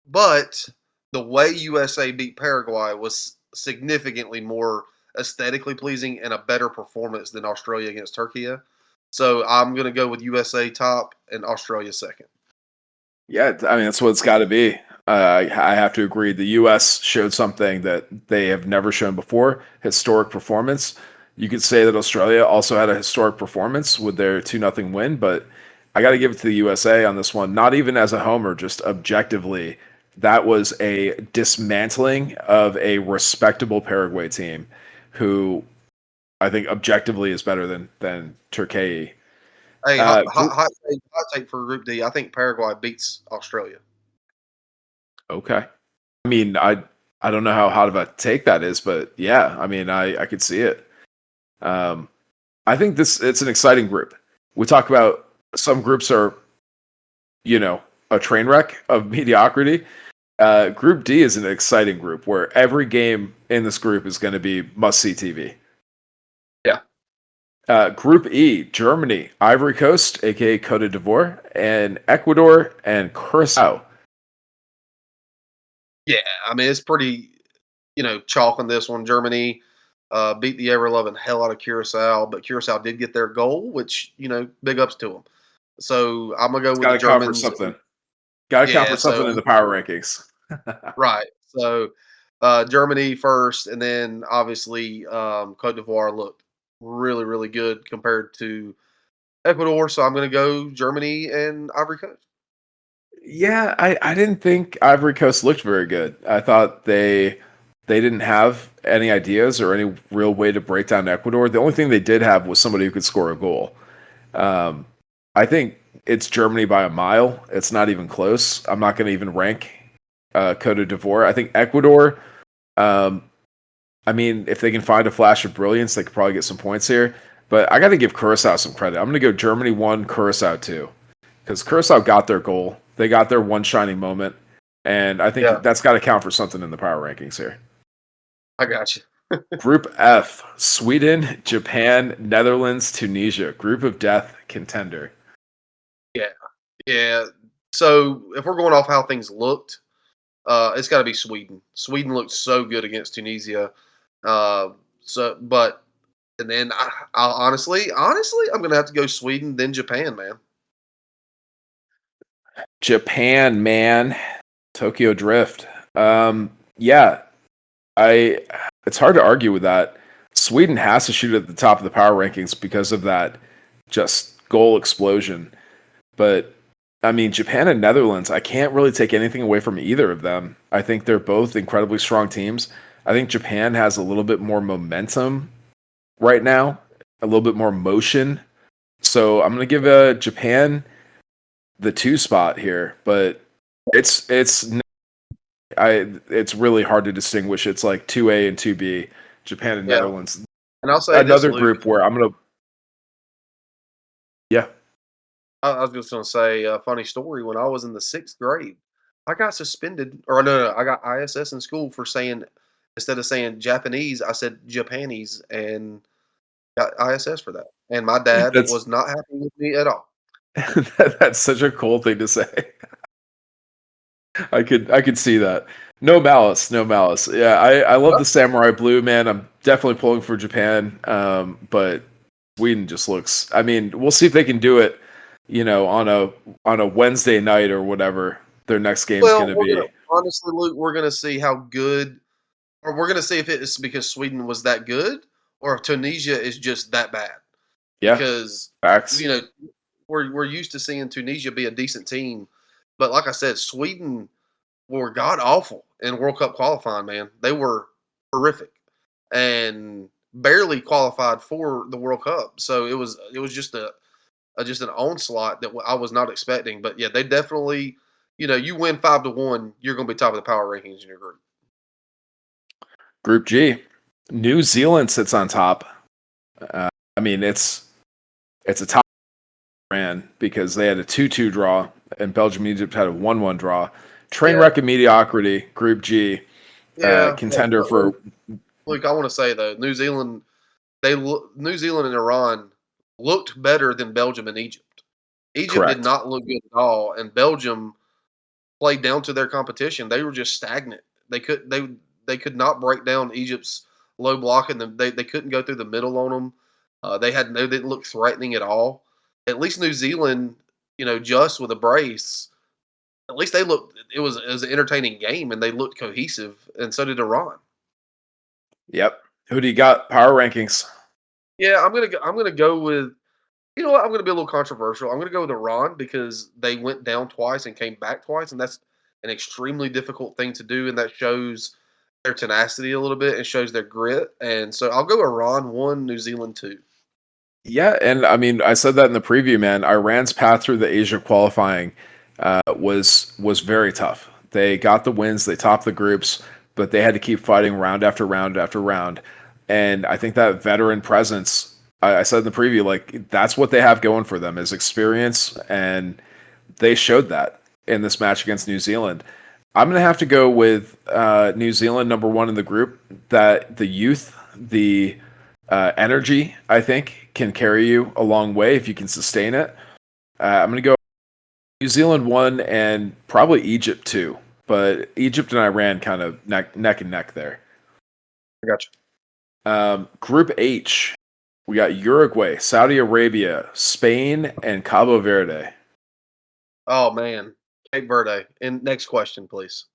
but the way USA beat Paraguay was significantly more aesthetically pleasing and a better performance than Australia against Turkey. So I'm going to go with USA top and Australia second. Yeah, I mean that's what it's got to be. I have to agree. The U.S. showed something that they have never shown before: historic performance. You could say that Australia also had a historic performance with their 2-0 win, but I got to give it to the USA on this one. Not even as a homer, just objectively, that was a dismantling of a respectable Paraguay team, who I think objectively is better than Turkey. Hey, Uh, gr- hot take for Group D. I think Paraguay beats Australia. okay. I mean, I don't know how hot of a take that is, but yeah, I mean, I could see it. Um, I think it's an exciting group. We talk about some groups are, you know, a train wreck of mediocrity. Group D is an exciting group where every game in this group is going to be must see TV. Yeah. Group E: Germany, Ivory Coast, aka Cote d'Ivoire, and Ecuador and Curacao. Yeah, I mean, it's pretty, chalk on this one. Germany beat the ever loving hell out of Curacao, but Curacao did get their goal, which, big ups to them. So I'm going to go It's with got the to count for Germans. something. Got to count Yeah, for something in the power rankings. right. So Germany first, and then obviously Cote d'Ivoire looked really, really good compared to Ecuador. So I'm going to go Germany and Ivory Coast. Yeah, I didn't think Ivory Coast looked very good. I thought they didn't have any ideas or any real way to break down Ecuador. The only thing they did have was somebody who could score a goal. Um, I think it's Germany by a mile. It's not even close. I'm not going to even rank Cote d'Ivoire. I think Ecuador. Um, I mean, if they can find a flash of brilliance, they could probably get some points here. But I got to give Curacao some credit. I'm going to go Germany 1, Curacao 2. Because Curacao got their goal. They got their one shining moment. And I Yeah, think that's got to count for something in the power rankings here. I got you. Group F: Sweden, Japan, Netherlands, Tunisia. Group of death contender. Yeah, yeah. So if we're going off how things looked, it's got to be Sweden. Sweden looked so good against Tunisia. Uh, but and then I honestly, I'm gonna have to go Sweden, then Japan, man. Japan, man. Tokyo Drift. Yeah, I. It's hard to argue with that. Sweden has to shoot at the top of the power rankings because of that just goal explosion. But I mean, Japan and Netherlands, I can't really take anything away from either of them. I think they're both incredibly strong teams. I think Japan has a little bit more momentum right now, a little bit more motion. So I'm going to give Japan the 2 spot here, but it's it's really hard to distinguish. It's like 2A and 2B, Japan and Yeah, Netherlands. and I'll say this, Another Luke. group where I'm going to yeah. I was just gonna say a funny story. When I was in the 6th grade, I got suspended, or no, I got ISS in school for saying instead of saying Japanese, I said Japanese, and got ISS for that. And my dad That's was not happy with me at all. that's such a cool thing to say. I could see that. No malice, no malice. Yeah, I love the samurai blue, man. I'm definitely pulling for Japan. But Sweden just looks. I mean, we'll see if they can do it. On a Wednesday night or whatever their next game's Well, going to we're gonna be. honestly, Luke, we're gonna see how good, or we're gonna see if it's because Sweden was that good, or if Tunisia is just that bad. Yeah, Because you facts. know we're used to seeing Tunisia be a decent team, but like I said, Sweden were god awful in World Cup qualifying. Man, they were horrific and barely qualified for the World Cup. So it was just an onslaught that I was not expecting. But yeah, they definitely, you win 5-1, you're going to be top of the power rankings in your group. Group G, New Zealand sits on top. I mean, it's a top brand because they had a 2-2 draw, and Belgium and Egypt had a 1-1 draw. Train Yeah, wreck of mediocrity. Group G, yeah. contender for Luke, I want to say though, New Zealand and Iran looked better than Belgium and Egypt. Egypt did correct. not look good at all, and Belgium played down to their competition. They were just stagnant. They could they they could not break down Egypt's low block, and they couldn't go through the middle on them. They didn't look threatening at all. At least New Zealand, just with a brace, at least they looked. It was an entertaining game, and they looked cohesive, and so did Iran. Yep. Who do you got? Power rankings. Yeah, I'm gonna go with. You know what? I'm gonna be a little controversial. I'm gonna go with Iran because they went down twice and came back twice, and that's an extremely difficult thing to do, and that shows their tenacity a little bit and shows their grit. And so I'll go Iran 1, New Zealand 2. Yeah, and I mean, I said that in the preview, man. Iran's path through the Asia qualifying was very tough. They got the wins, they topped the groups, but they had to keep fighting round after round after round. And I think that veteran presence, I said in the preview, like that's what they have going for them is experience, and they showed that in this match against New Zealand. I'm gonna have to go with New Zealand number one in the group. That the youth, the energy, I think, can carry you a long way if you can sustain it. I'm going to go New Zealand 1 and probably Egypt 2, but Egypt and Iran kind of neck and neck there. I got you. Group H, we got Uruguay, Saudi Arabia, Spain, and Cabo Verde. Oh man, Cape Verde. And next question, please.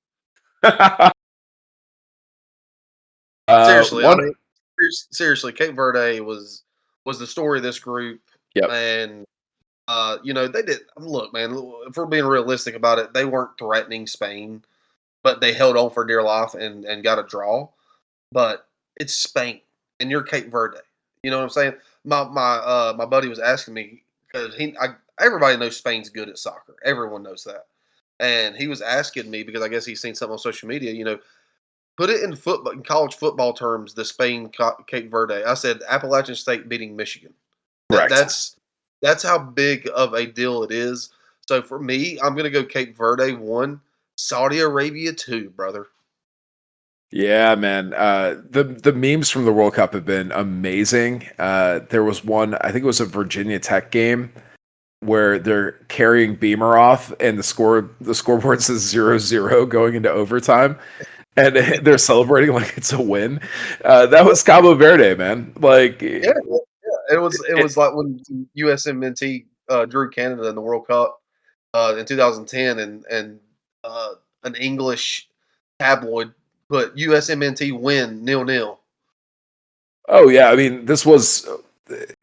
Seriously, I One, mean, seriously, Cape Verde was the story of this group, yep, and they did. Look, man, if we're being realistic about it, they weren't threatening Spain, but they held on for dear life and got a draw. But it's Spain, and you're Cape Verde. You know what I'm saying? My buddy was asking me because everybody knows Spain's good at soccer. Everyone knows that, and he was asking me because I guess he's seen something on social media. Put it in football, in college football terms, the Spain Cape Verde. I said Appalachian State beating Michigan. That correct. that's how big of a deal it is. So for me, I'm gonna go Cape Verde 1, Saudi Arabia 2, brother. Yeah, man. The memes from the World Cup have been amazing. There was one, I think it was a Virginia Tech game where they're carrying Beamer off and the scoreboard says 0-0 going into overtime, and they're celebrating like it's a win. That was Cabo Verde, man. Like Yeah, yeah. It was it, like when USMNT drew Canada in the World Cup in 2010, and uh, an English tabloid put USMNT win 0-0. oh yeah, I mean this was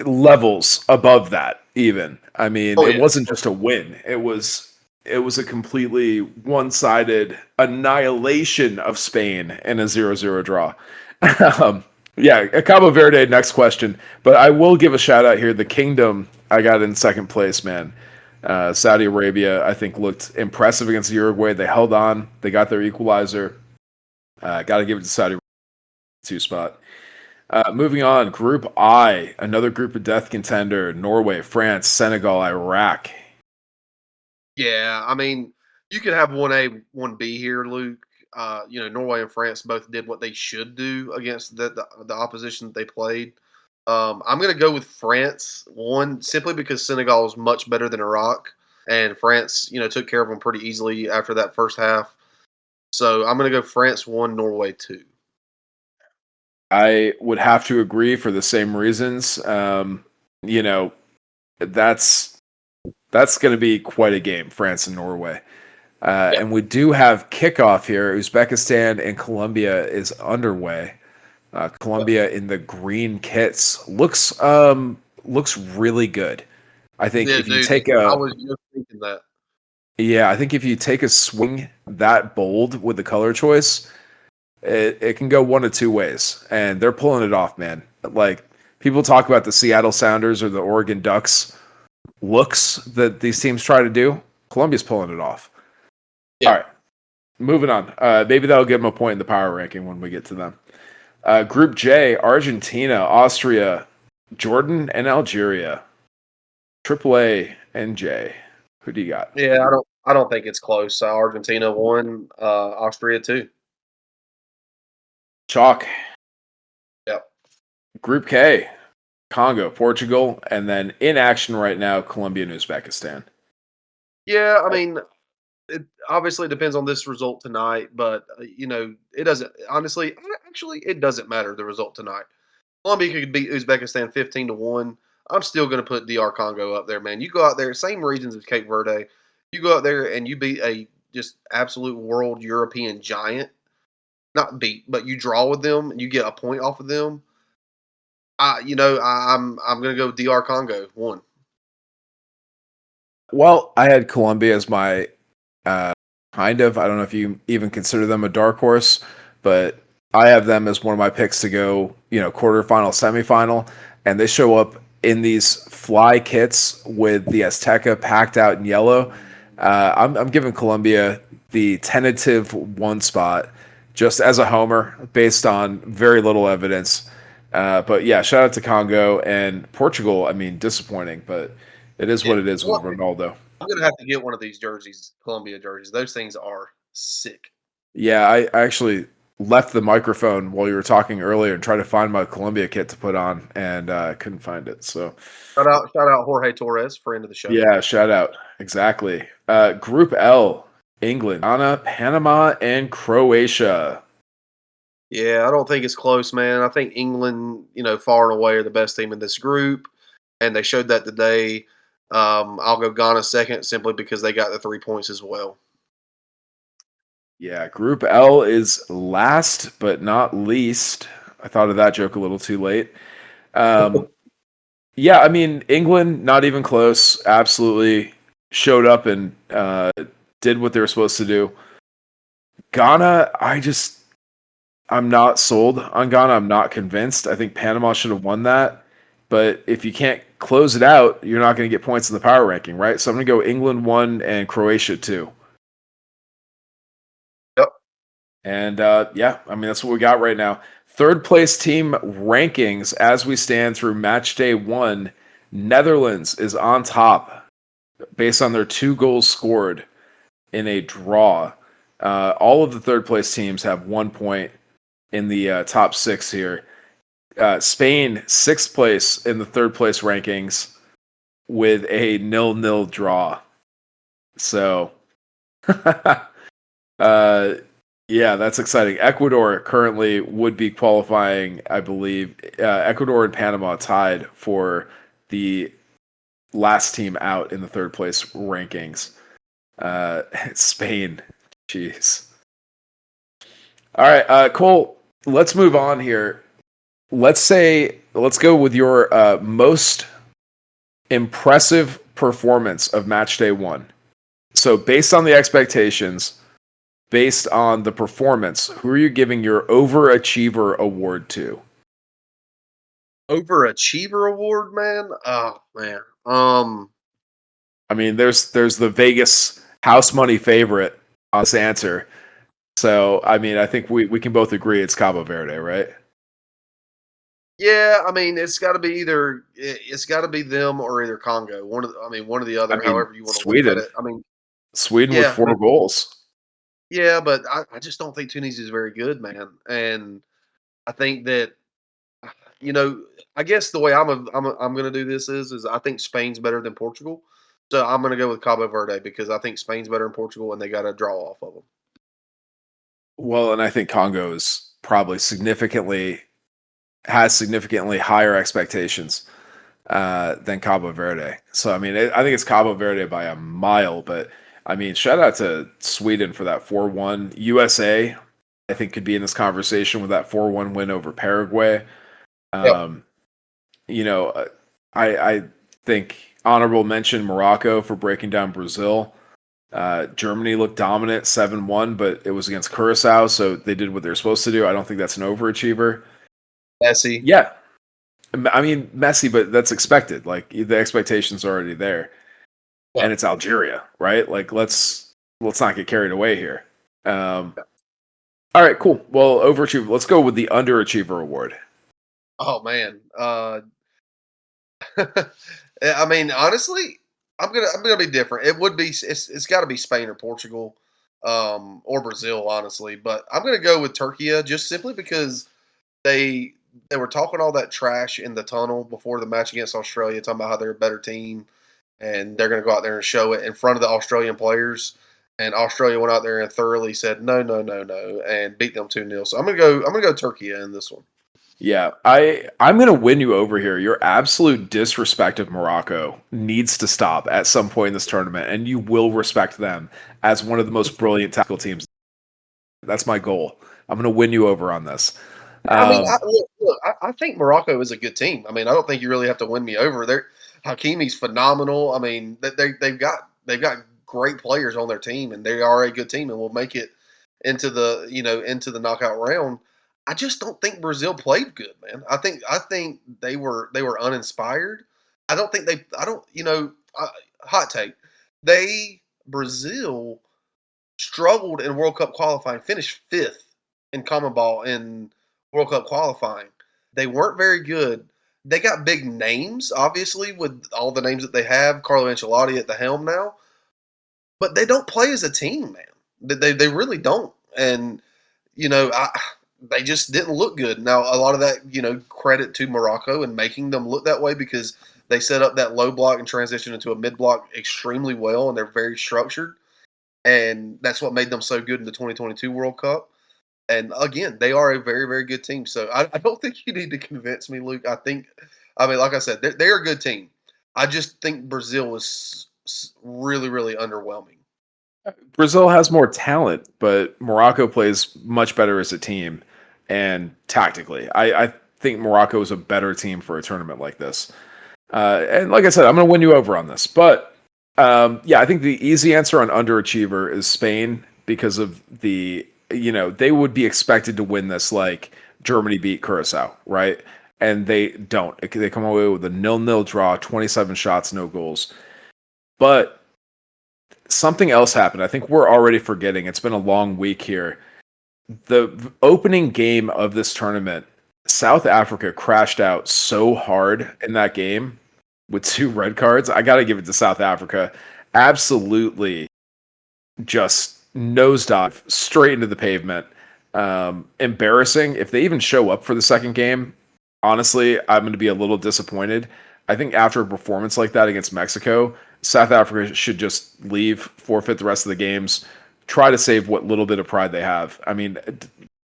levels above that even. I mean, Oh it yeah, wasn't just a win. It was a completely one-sided annihilation of Spain in a 0-0 draw. um, yeah, Cabo Verde, next question. But I will give a shout out here. The Kingdom, I got in second place, man. Saudi Arabia, I think, looked impressive against Uruguay. They held on. They got their equalizer. Got to give it to Saudi Arabia, two spot. Moving on, Group I, another group of death contender: Norway, France, Senegal, Iraq. yeah. I mean, you could have 1A, 1B here, Luke. Norway and France both did what they should do against the opposition that they played. I'm going to go with France 1 simply because Senegal is much better than Iraq, and France, took care of them pretty easily after that first half. So I'm going to go France 1, Norway 2. I would have to agree for the same reasons. You know, that's going to be quite a game, France and Norway. Yeah, And we do have kickoff here. Uzbekistan and Colombia is underway. yeah, Colombia in the green kits looks really good. I think yeah, if you dude. take I a was just thinking that. yeah, I think if you take a swing that bold with the color choice, it can go one of two ways, and they're pulling it off, man. Like people talk about the Seattle Sounders or the Oregon Ducks looks that these teams try to do. Columbia's pulling it off. All Yeah, right, moving on. Maybe that'll give them a point in the power ranking when we get to them. Group J: Argentina, Austria, Jordan, and Algeria. Triple A and J. Who do you got? yeah. I don't think it's close. Argentina 1, Austria 2. Chalk. Yep. Group K: Congo, Portugal, and then in action right now, Colombia and Uzbekistan. Yeah, I Uh, mean, It obviously depends on this result tonight, but, it doesn't honestly, actually, it doesn't matter the result tonight. Colombia could beat Uzbekistan 15-1. I'm still gonna put DR Congo up there, man. You go out there, same regions as Cape Verde. You go out there and you beat a just absolute world European giant. Not beat, but you draw with them and you get a point off of them. I'm gonna go with DR Congo 1. Well, I had Colombia as my uh, kind of. I don't know if you even consider them a dark horse, but I have them as one of my picks to go, quarterfinal, semifinal, and they show up in these fly kits with the Azteca packed out in yellow. I'm giving Colombia the tentative one spot just as a homer based on very little evidence. But yeah, shout out to Congo and Portugal. I mean, disappointing, but it is Yeah. what it is with Ronaldo. I'm gonna have to get one of these jerseys, Columbia jerseys. Those things are sick. Yeah, I actually left the microphone while you were talking earlier and tried to find my Columbia kit to put on, and couldn't find it. So, Shout out Jorge Torres, friend of the show. yeah, shout out. Exactly. Group L, England, Ghana, Panama, and Croatia. Yeah, I don't think it's close, man. I think England, far and away are the best team in this group, and they showed that today. I'll go Ghana second simply because they got the 3 points as well. Yeah, Group L is last but not least. I thought of that joke a little too late. Um, yeah, I mean, England, not even close. Absolutely showed up and did what they were supposed to do. Ghana, I'm not sold on Ghana. I'm not convinced. I think Panama should have won that. But if you can't close it out, you're not going to get points in the power ranking, right? So I'm going to go England 1 and Croatia 2. Yep. And yeah, I mean, that's what we got right now. Third place team rankings as we stand through match day 1. Netherlands is on top based on their 2 goals scored in a draw. All of the third place teams have 1 point in the top 6 here. Spain, 6th place in the third place rankings with a 0-0 draw. So, yeah, that's exciting. Ecuador currently would be qualifying, I believe. Ecuador and Panama tied for the last team out in the third place rankings. Spain, jeez. All right, Cole, let's move on here. Let's go with your most impressive performance of match day 1. So based on the expectations, based on the performance, who are you giving your overachiever award to? Overachiever award, man. Oh man. I mean, there's the Vegas house money favorite on this answer. So I mean, I think we can both agree it's Cabo Verde, right? Yeah, I mean, it's got to be them or either Congo. One of the I other. mean, However you want to look at Sweden. it. I mean, Sweden with yeah, 4 goals. yeah, but I just don't think Tunisia is very good, man. And I think that you know, I guess the way I'm going to do this is I think Spain's better than Portugal. So I'm going to go with Cabo Verde because I think Spain's better than Portugal and they got to draw off of them. Well, and I think Congo is probably has significantly higher expectations than Cabo Verde. So I mean, I think it's Cabo Verde by a mile. But I mean, shout out to Sweden for that 4-1. USA, I think, could be in this conversation with that 4-1 win over Paraguay. Yep. Um, I think honorable mention Morocco for breaking down Brazil. Germany looked dominant 7-1, but it was against Curacao, so they did what they're supposed to do. I don't think that's an overachiever. Messi. Yeah, I mean, messy, but that's expected. Like the expectations are already there, Yeah. and it's Algeria, right? Like let's not get carried away here. Um, all right, cool. Well, overachiever. Let's go with the underachiever award. Oh man. I mean, honestly, I'm gonna be different. It's got to be Spain or Portugal, or Brazil, honestly. But I'm gonna go with Turkey just simply because they they were talking all that trash in the tunnel before the match against Australia, talking about how they're a better team and they're gonna go out there and show it in front of the Australian players. and Australia went out there and thoroughly said no, no, no, no, and beat them 2-0. So I'm gonna go. I'm gonna go Turkey in this one. Yeah, I'm gonna win you over here. Your absolute disrespect of Morocco needs to stop at some point in this tournament, and you will respect them as one of the most brilliant tactical teams. That's my goal. I'm gonna win you over on this. I mean, Um, I think Morocco is a good team. I mean, I don't think you really have to win me over. Hakimi's phenomenal. I mean, they've got great players on their team, and they are a good team, and will make it into the into the knockout round. I just don't think Brazil played good, man. I think they were uninspired. I don't think they. I don't. Hot take. They Brazil struggled in World Cup qualifying, finished fifth in common ball in World Cup qualifying. They weren't very good. They got big names, obviously, with all the names that they have. Carlo Ancelotti at the helm now, but they don't play as a team, man. They really don't. And you know, they just didn't look good. Now, a lot of that, credit to Morocco and making them look that way because they set up that low block and transition into a mid block extremely well, and they're very structured, and that's what made them so good in the 2022 World Cup. And again, they are a very, very good team. So I don't think you need to convince me, Luke. I mean, like I said, they're a good team. I just think Brazil was really, really underwhelming. Brazil has more talent, but Morocco plays much better as a team and tactically. I think Morocco is a better team for a tournament like this. And like I said, I'm going to win you over on this. But yeah, I think the easy answer on underachiever is Spain because of they would be expected to win this like Germany beat Curacao, right? And they don't. They come away with a 0-0 draw, 27 shots, no goals. But something else happened. I think we're already forgetting. It's been a long week here. The opening game of this tournament, South Africa crashed out so hard in that game with 2 red cards. I got to give it to South Africa. Absolutely just nosedive straight into the pavement. Embarrassing. If they even show up for the second game, honestly, I'm going to be a little disappointed. I think after a performance like that against Mexico, South Africa should just leave, forfeit the rest of the games, try to save what little bit of pride they have. I mean,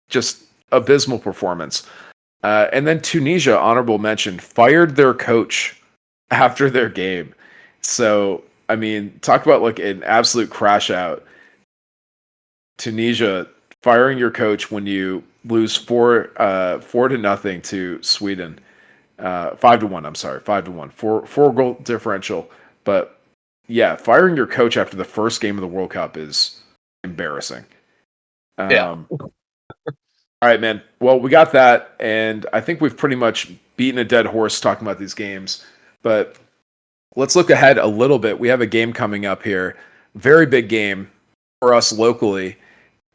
just abysmal performance. And then Tunisia, honorable mention, fired their coach after their game. So, I mean, talk about like an absolute crash out. Tunisia firing your coach when you lose 4-0 to Sweden. 5-1. I'm sorry, 5-1. Four goal differential. But yeah, firing your coach after the first game of the World Cup is embarrassing. Yeah. All right, man. Well, we got that, and I think we've pretty much beaten a dead horse talking about these games. But let's look ahead a little bit. We have a game coming up here. Very big game for us locally.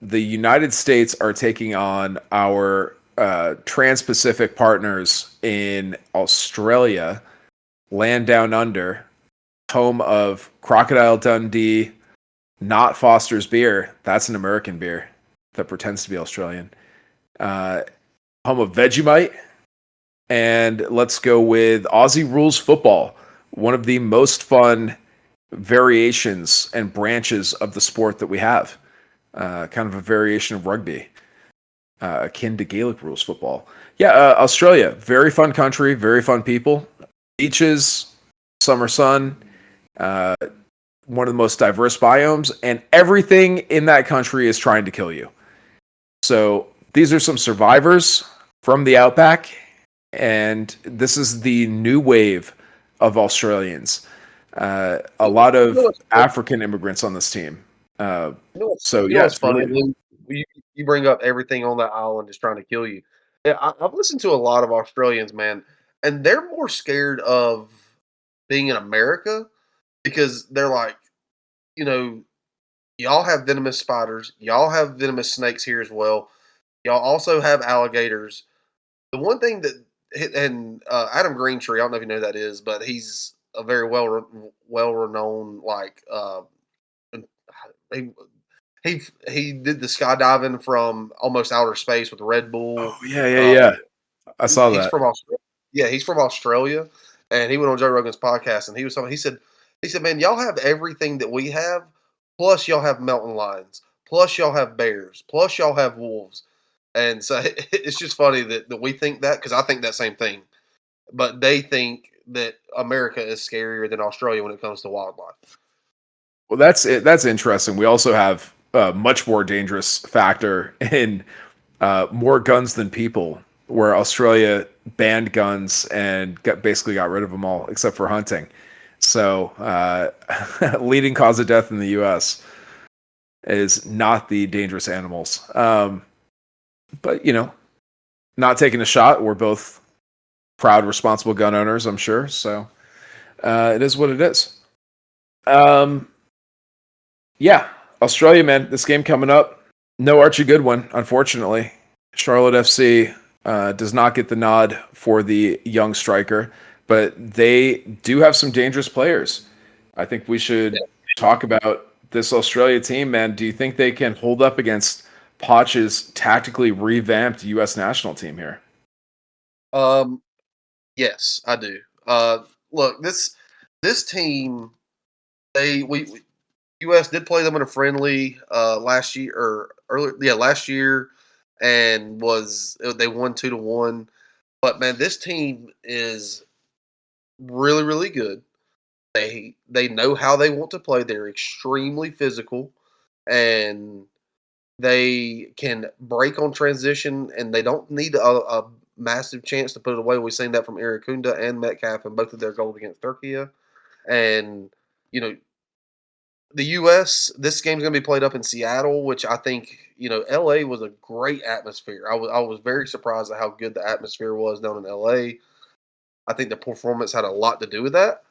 The United States are taking on our Trans-Pacific partners in Australia, land down under, home of Crocodile Dundee, not Foster's beer. That's an American beer that pretends to be Australian. Home of Vegemite. And let's go with Aussie Rules Football, one of the most fun variations and branches of the sport that we have. Kind of a variation of rugby, akin to Gaelic rules football. Yeah, Australia, very fun country, very fun people. Beaches, summer sun, one of the most diverse biomes, and everything in that country is trying to kill you. So these are some survivors from the outback, and this is the new wave of Australians. A lot of African immigrants on this team. So yeah, What's it's funny, really Lou? You bring up everything on that island is trying to kill you. Yeah, I've listened to a lot of Australians, man, and they're more scared of being in America because they're like, you know, y'all have venomous spiders, y'all have venomous snakes here as well. Y'all also have alligators. The one thing that and Adam Greentree, I don't know if you know who that is, but he's a very well renowned he he did the skydiving from almost outer space with Red Bull. oh yeah, yeah, Uh, yeah. I saw he's that. from Australia. Yeah, he's from Australia, and he went on Joe Rogan's podcast, and he was talking. He said, man, y'all have everything that we have. plus y'all have mountain lions, plus y'all have bears, plus y'all have wolves. And so it's just funny that we think that because I think that same thing, but they think that America is scarier than Australia when it comes to wildlife. Well, that's it. That's interesting. We also have a much more dangerous factor in more guns than people, where Australia banned guns and basically got rid of them all except for hunting. So, leading cause of death in the U.S. is not the dangerous animals. But not taking a shot. We're both proud, responsible gun owners, I'm sure. So, it is what it is. Um, yeah, Australia, man. This game coming up. No Archie Goodwin, unfortunately. Charlotte FC does not get the nod for the young striker, but they do have some dangerous players. I think we should talk about this Australia team, man. Do you think they can hold up against Poch's tactically revamped U.S. national team here? Um, yes, I do. Look, this team, we US did play them in a friendly last year or earlier, yeah, last year, and was they won 2-1. But man, this team is really really good. They know how they want to play. They're extremely physical, and they can break on transition, and they don't need a massive chance to put it away. We've seen that from Iracunda and Metcalf in both of their goals against Turkey. And you know, the US, this game's going to be played up in Seattle, which I think, LA was a great atmosphere. I was very surprised at how good the atmosphere was down in LA. I think the performance had a lot to do with that.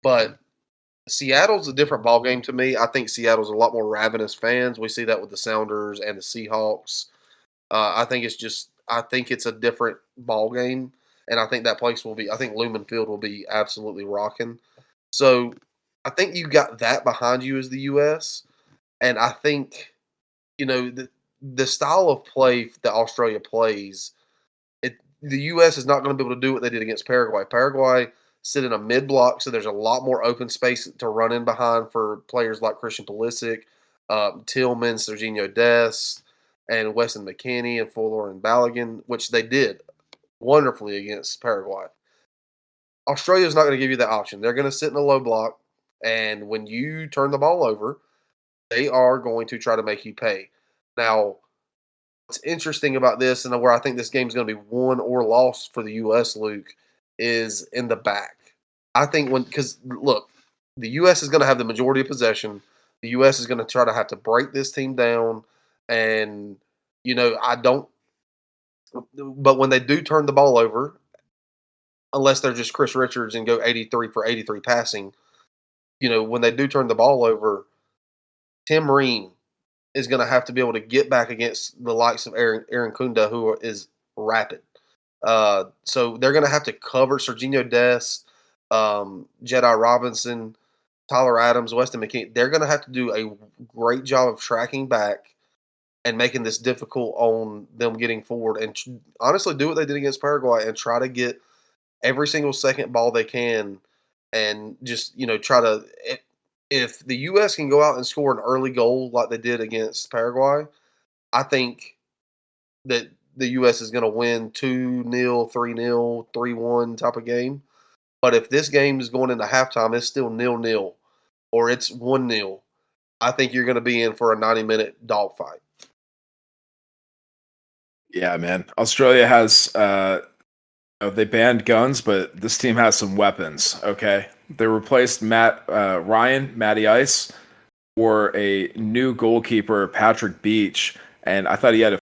But Seattle's a different ball game to me. I think Seattle's a lot more ravenous fans. We see that with the Sounders and the Seahawks. I think it's a different ball game, and I think that place will be. I think Lumen Field will be absolutely rocking. So I think you got that behind you as the U.S. And I think the style of play that Australia plays, the U.S. is not going to be able to do what they did against Paraguay. Paraguay sit in a mid block, so there's a lot more open space to run in behind for players like Christian Pulisic, Tillman, Serginho Dest, and Weston McKennie and Fuller and Balogun, which they did wonderfully against Paraguay. Australia is not going to give you that option. They're going to sit in a low block, and when you turn the ball over, they are going to try to make you pay. Now, what's interesting about this, and where I think this game is going to be won or lost for the U.S., Luke, is in the back. I think because look, the U.S. is going to have the majority of possession. The U.S. is going to try to have to break this team down, and I don't. But when they do turn the ball over, unless they're just Chris Richards and go 83 for 83 passing, when they do turn the ball over, Tim Ream is going to have to be able to get back against the likes of Aaron Kunda, who is rapid. So they're going to have to cover Serginho Dest, Jedi Robinson, Tyler Adams, Weston McKinney. They're going to have to do a great job of tracking back and making this difficult on them getting forward. And honestly, do what they did against Paraguay and try to get every single second ball they can, and just try to. If the U.S. can go out and score an early goal like they did against Paraguay, I think that the U.S. is going to win 2-0, 3-0, 3-1 type of game. But if this game is going into halftime, it's still 0-0 or it's 1-0, I think you're going to be in for a 90-minute dogfight. Yeah, man. Australia has they banned guns, but this team has some weapons. Okay, they replaced Matty Ice for a new goalkeeper, Patrick Beach, and I thought he had a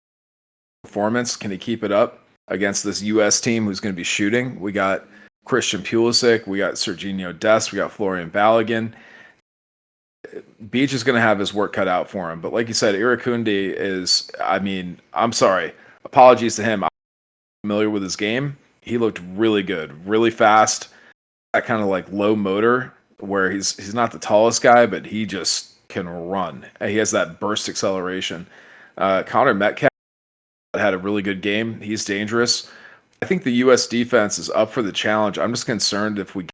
performance. Can he keep it up against this U.S. team who's going to be shooting? We got Christian Pulisic, we got Serginho Dest, we got Florian Balogun. Beach is going to have his work cut out for him, but like you said, Irakundi is. I mean, I'm sorry. Apologies to him. I'm familiar with his game. He looked really good, really fast. That kind of like low motor where he's not the tallest guy, but he just can run. He has that burst acceleration. Connor Metcalf had a really good game. He's dangerous. I think the U.S. defense is up for the challenge. I'm just concerned if we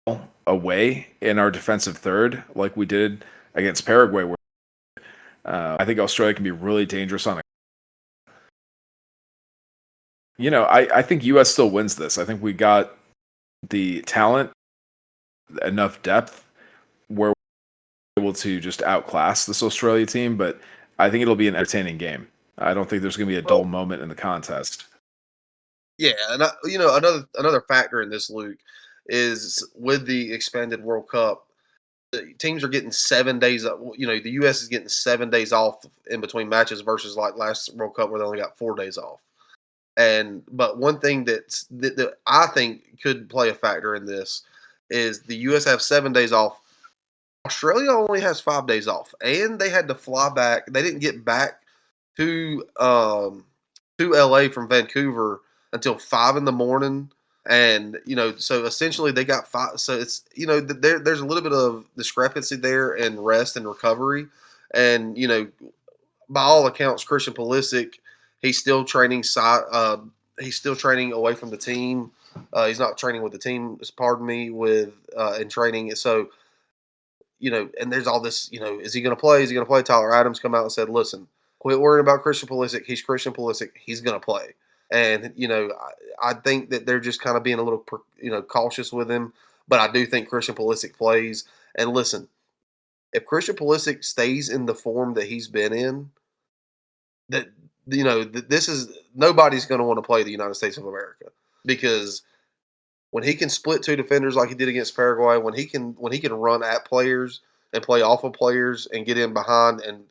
get away in our defensive third like we did against Paraguay. Where I think Australia can be really dangerous on it. I think U.S. still wins this. I think we got the talent, enough depth where we're able to just outclass this Australia team, but I think it'll be an entertaining game. I don't think there's going to be a dull Well, moment in the contest. yeah, and another factor in this, Luke, is with the expanded World Cup, the teams are getting 7 days. The U.S. is getting 7 days off in between matches versus like last World Cup where they only got 4 days off. But one thing that I think could play a factor in this is the U.S. have 7 days off. Australia only has 5 days off, and they had to fly back. They didn't get back to LA from Vancouver until 5 in the morning. And so essentially they got five. So it's there's a little bit of discrepancy there in rest and recovery. And by all accounts, Christian Pulisic, he's still training he's still training away from the team. He's not training with the team. Pardon me, with in training. So and there's all this. Is he going to play? Is he going to play? Tyler Adams come out and said, "Listen, quit worrying about Christian Pulisic. He's Christian Pulisic. He's going to play." And I think that they're just kind of being a little cautious with him. But I do think Christian Pulisic plays. And listen, if Christian Pulisic stays in the form that he's been in, that this is nobody's going to want to play the United States of America because when he can split two defenders like he did against Paraguay, when he can run at players and play off of players and get in behind and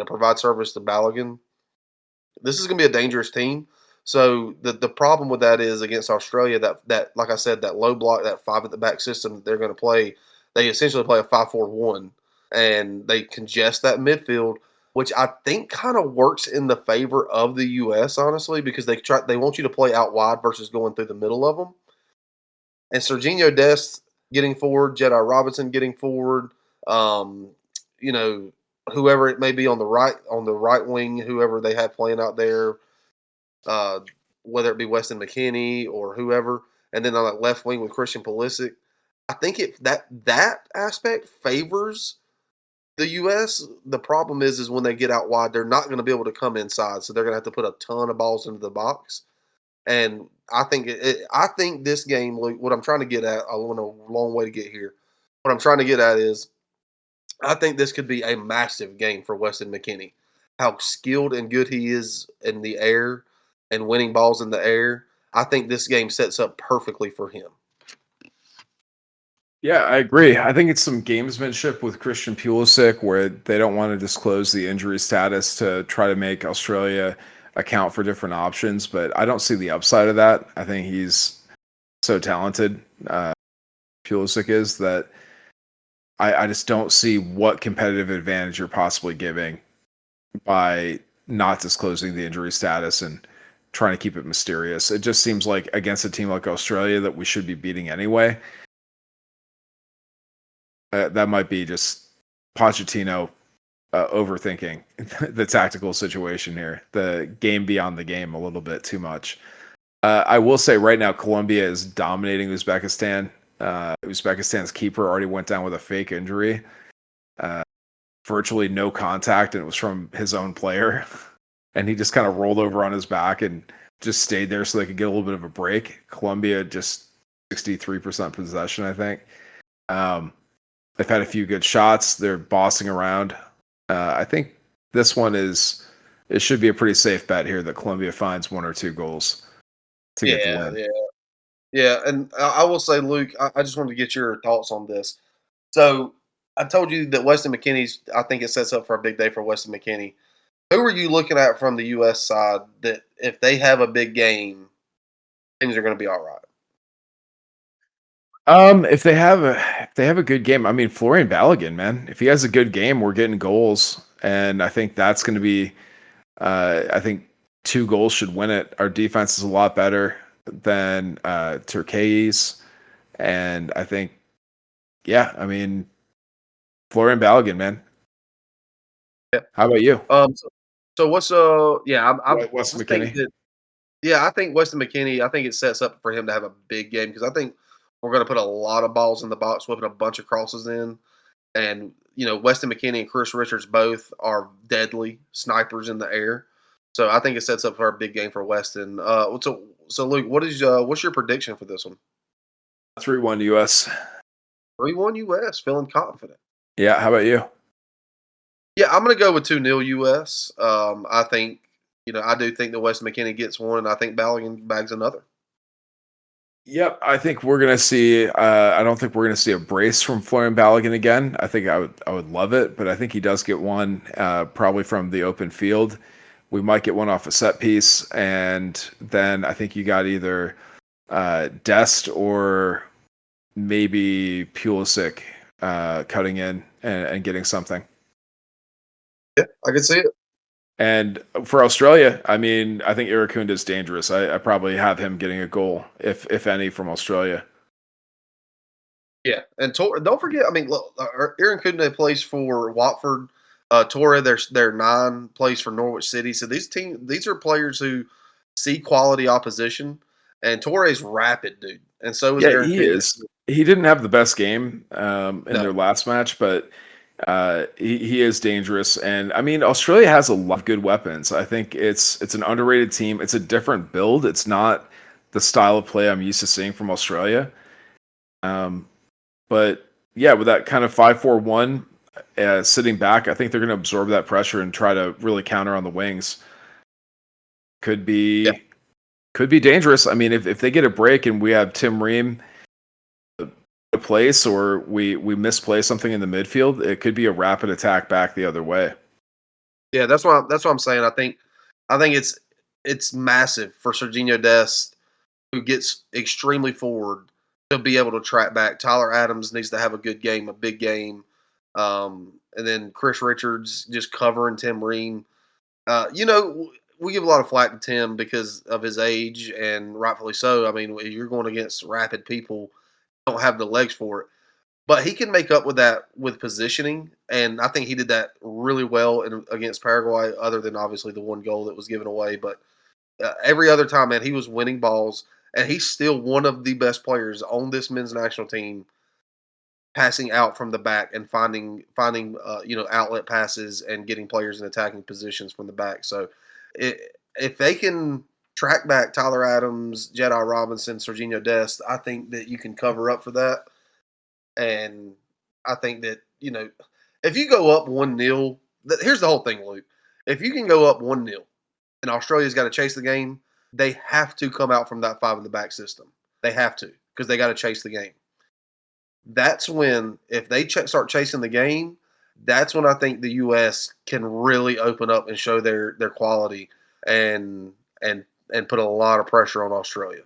provide service to Balogun, this is going to be a dangerous team. So the problem with that is against Australia that like I said, that low block, that five at the back system that they're going to play, they essentially play a 5-4-1 and they congest that midfield, which I think kind of works in the favor of the US honestly because they want you to play out wide versus going through the middle of them. And Serginho Dest getting forward, Jedi Robinson getting forward, um, you know, whoever it may be on the right wing, whoever they have playing out there, uh, whether it be Weston McKennie or whoever, and then on that left wing with Christian Pulisic. I think that aspect favors the U.S. The problem is when they get out wide, they're not going to be able to come inside, so they're going to have to put a ton of balls into the box. And I think this game, Luke, what I'm trying to get at, I went a long way to get here. What I'm trying to get at is I think this could be a massive game for Weston McKennie. How skilled and good he is in the air and winning balls in the air. I think this game sets up perfectly for him. Yeah, I agree. I think it's some gamesmanship with Christian Pulisic where they don't want to disclose the injury status to try to make Australia account for different options, but I don't see the upside of that. I think he's so talented, Pulisic is, that I just don't see what competitive advantage you're possibly giving by not disclosing the injury status and trying to keep it mysterious. It just seems like against a team like Australia that we should be beating anyway. That might be just Pochettino overthinking the tactical situation here, the game beyond the game a little bit too much. I will say right now, Colombia is dominating Uzbekistan. Uzbekistan's keeper already went down with a fake injury, virtually no contact, and it was from his own player. And he just kind of rolled over on his back and just stayed there so they could get a little bit of a break. Colombia just 63% possession, I think. They've had a few good shots. They're bossing around. I think this one it should be a pretty safe bet here that Colombia finds one or two goals to get the Yeah, win. yeah, yeah. And I will say, Luke, I just wanted to get your thoughts on this. So I told you that Weston McKinney's. I think it sets up for a big day for Weston McKinney. Who are you looking at from the U.S. side that if they have a big game, things are going to be all right? If they have a good game, I mean Florian Balogun, man. If he has a good game, we're getting goals, and I think that's going to be. I think 2 goals should win it. Our defense is a lot better than Turkey's, and I think, yeah, I mean Florian Balogun, man. Yeah. How about you, So what's yeah, I Weston think McKinney? that yeah, I think Weston McKennie. I think it sets up for him to have a big game because I think we're going to put a lot of balls in the box, whipping a bunch of crosses in, and Weston McKennie and Chris Richards both are deadly snipers in the air. So I think it sets up for a big game for Weston. So Luke, what's your prediction for this one? 3-1 US. 3-1 US, feeling confident. Yeah, how about you? Yeah, I'm gonna go with 2-0 US. I think, I do think that Weston McKennie gets one, and I think Balogun bags another. Yep, I think we're gonna see. I don't think we're gonna see a brace from Florian Balogun again. I would love it, but I think he does get one, probably from the open field. We might get one off a set piece, and then I think you got either Dest or maybe Pulisic cutting in and getting something. Yeah, I can see it. And for Australia, I mean, I think Irakunda is dangerous. I probably have him getting a goal, if any, from Australia. Yeah, and don't forget, I mean, look, Aaron Kudne plays for Watford. Torre, their 9 plays for Norwich City. So these are players who see quality opposition, and Torre is rapid, dude, and so is Yeah, Aaron he Kudne. is. He didn't have the best game in No, their last match, but he is dangerous. And I mean, Australia has a lot of good weapons. I think it's an underrated team. It's a different build. It's not the style of play I'm used to seeing from Australia. Um, but yeah, with that kind of 5-4-1 sitting back, I think they're going to absorb that pressure and try to really counter on the wings. Could yeah, be could be dangerous. I mean, if they get a break and we have Tim Ream a place or we misplay something in the midfield, it could be a rapid attack back the other way. yeah. That's what I'm saying. I think it's massive for Serginho Dest, who gets extremely forward, to be able to track back. Tyler Adams needs to have a good game, a big game. And then Chris Richards just covering Tim Ream. We give a lot of flack to Tim because of his age, and rightfully so. I mean, you're going against rapid people, don't have the legs for it. But he can make up with that with positioning, and I think he did that really well against Paraguay, other than obviously the one goal that was given away. But every other time, man, he was winning balls, and he's still one of the best players on this men's national team, passing out from the back and finding outlet passes and getting players in attacking positions from the back. So if they can track back Tyler Adams, Jedi Robinson, Serginho Dest, I think that you can cover up for that. And I think that if you go up 1-0, here's the whole thing, Luke. If you can go up 1-0 and Australia's got to chase the game, they have to come out from that 5 in the back system. They have to, because they got to chase the game. That's when, if they start chasing the game, that's when I think the U.S. can really open up and show their quality, and and put a lot of pressure on Australia.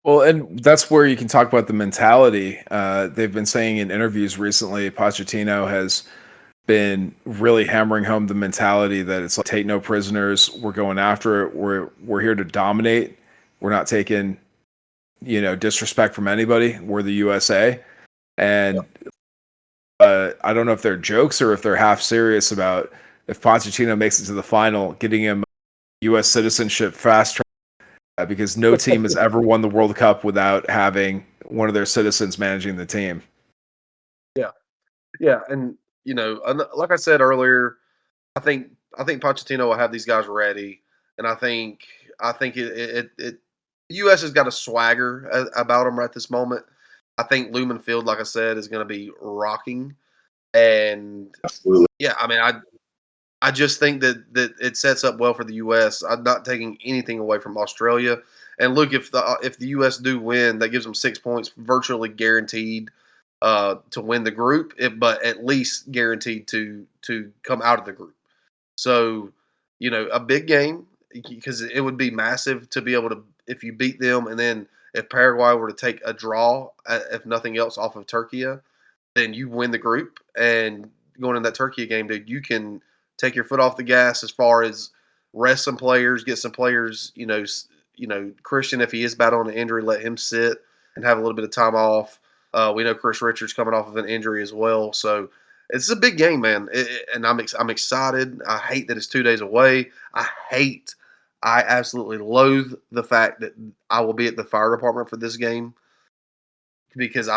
Well, and that's where you can talk about the mentality. They've been saying in interviews recently, Pochettino has been really hammering home the mentality that it's like take no prisoners. We're going after it. We're here to dominate. We're not taking disrespect from anybody. We're the USA. And I don't know if they're jokes or if they're half serious about if Pochettino makes it to the final, getting him U.S. citizenship fast track, because no team has ever won the World Cup without having one of their citizens managing the team. Yeah, yeah, and like I said earlier, I think I think Pochettino will have these guys ready, and I think the U.S. has got a swagger about them right this moment. I think Lumen Field, like I said, is going to be rocking, and Absolutely. yeah, I mean, I just think that it sets up well for the U.S. I'm not taking anything away from Australia. And look, if the U.S. do win, that gives them 6 points, virtually guaranteed to win the group, but at least guaranteed to come out of the group. So, a big game, because it would be massive to be able to, if you beat them, and then if Paraguay were to take a draw, if nothing else, off of Turkey, then you win the group. And going in that Turkey game, dude, you can take your foot off the gas as far as rest some players, get some players. Christian, if he is battling an injury, let him sit and have a little bit of time off. We know Chris Richards coming off of an injury as well, so it's a big game, man. And I'm excited. I hate that it's 2 days away. I absolutely loathe the fact that I will be at the fire department for this game, because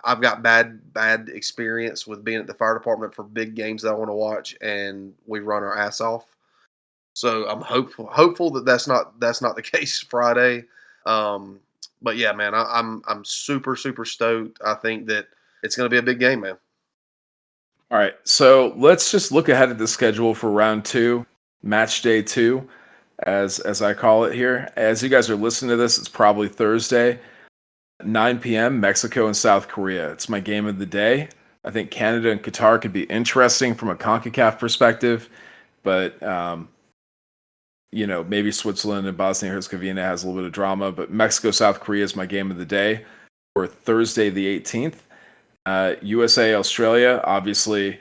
I've got bad experience with being at the fire department for big games that I want to watch, and we run our ass off. So I'm hopeful that that's not the case Friday. Um, but yeah, man, I'm super stoked. I think that it's going to be a big game, man. All right, so let's just look ahead at the schedule for round two, match day two, as I call it here. As you guys are listening to this, it's probably Thursday, 9 p.m. Mexico and South Korea. It's my game of the day. I think Canada and Qatar could be interesting from a CONCACAF perspective, but maybe Switzerland and Bosnia Herzegovina has a little bit of drama. But Mexico South Korea is my game of the day for Thursday the 18th. USA Australia, obviously,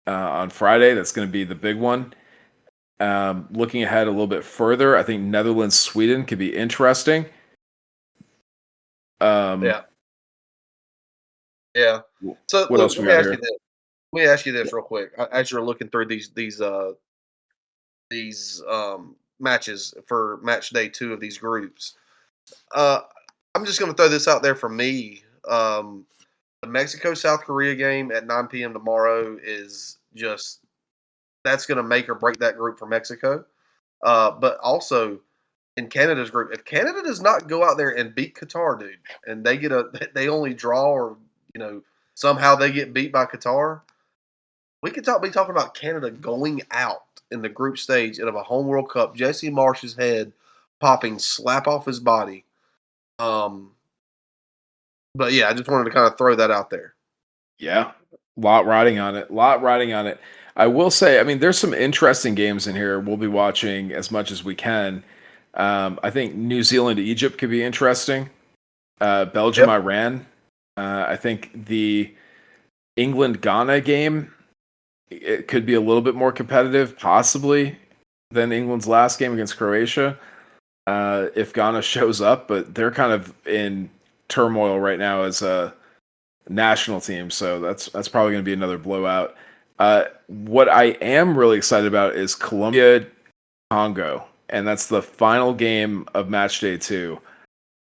on Friday. That's going to be the big one. Looking ahead a little bit further, I think Netherlands Sweden could be interesting. Yeah, yeah. So What Luke, else let we me got ask you here? this. Let me ask you this real quick. As you're looking through these matches for match day two of these groups, uh, I'm just going to throw this out there for me. The Mexico South Korea game at 9 p.m. tomorrow is just that's going to make or break that group for Mexico. But also in Canada's group, if Canada does not go out there and beat Qatar, dude, and they only draw or somehow they get beat by Qatar, we could be talking about Canada going out in the group stage of a home World Cup. Jesse Marsh's head popping slap off his body. Um, but yeah, I just wanted to kind of throw that out there. Yeah, lot riding on it. Lot riding on it. I will say, I mean, there's some interesting games in here. We'll be watching as much as we can. I think New Zealand Egypt could be interesting. Belgium Yep. Iran. I think the England Ghana game, it could be a little bit more competitive, possibly, than England's last game against Croatia. If Ghana shows up, but they're kind of in turmoil right now as a national team, so that's probably going to be another blowout. What I am really excited about is Colombia Congo, and that's the final game of match day two.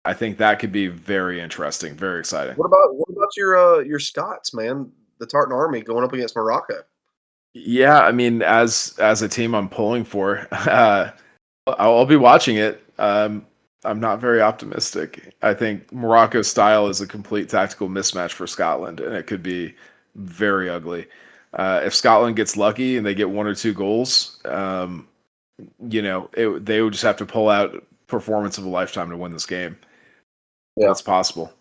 I think that could be very interesting, very exciting. What about your Scots, man? The Tartan Army going up against Morocco. Yeah, I mean, as a team, I'm pulling for. I'll be watching it. I'm not very optimistic. I think Morocco's style is a complete tactical mismatch for Scotland, and it could be very ugly. If Scotland gets lucky and they get one or two goals, they would just have to pull out performance of a lifetime to win this game. But Yeah. it's possible.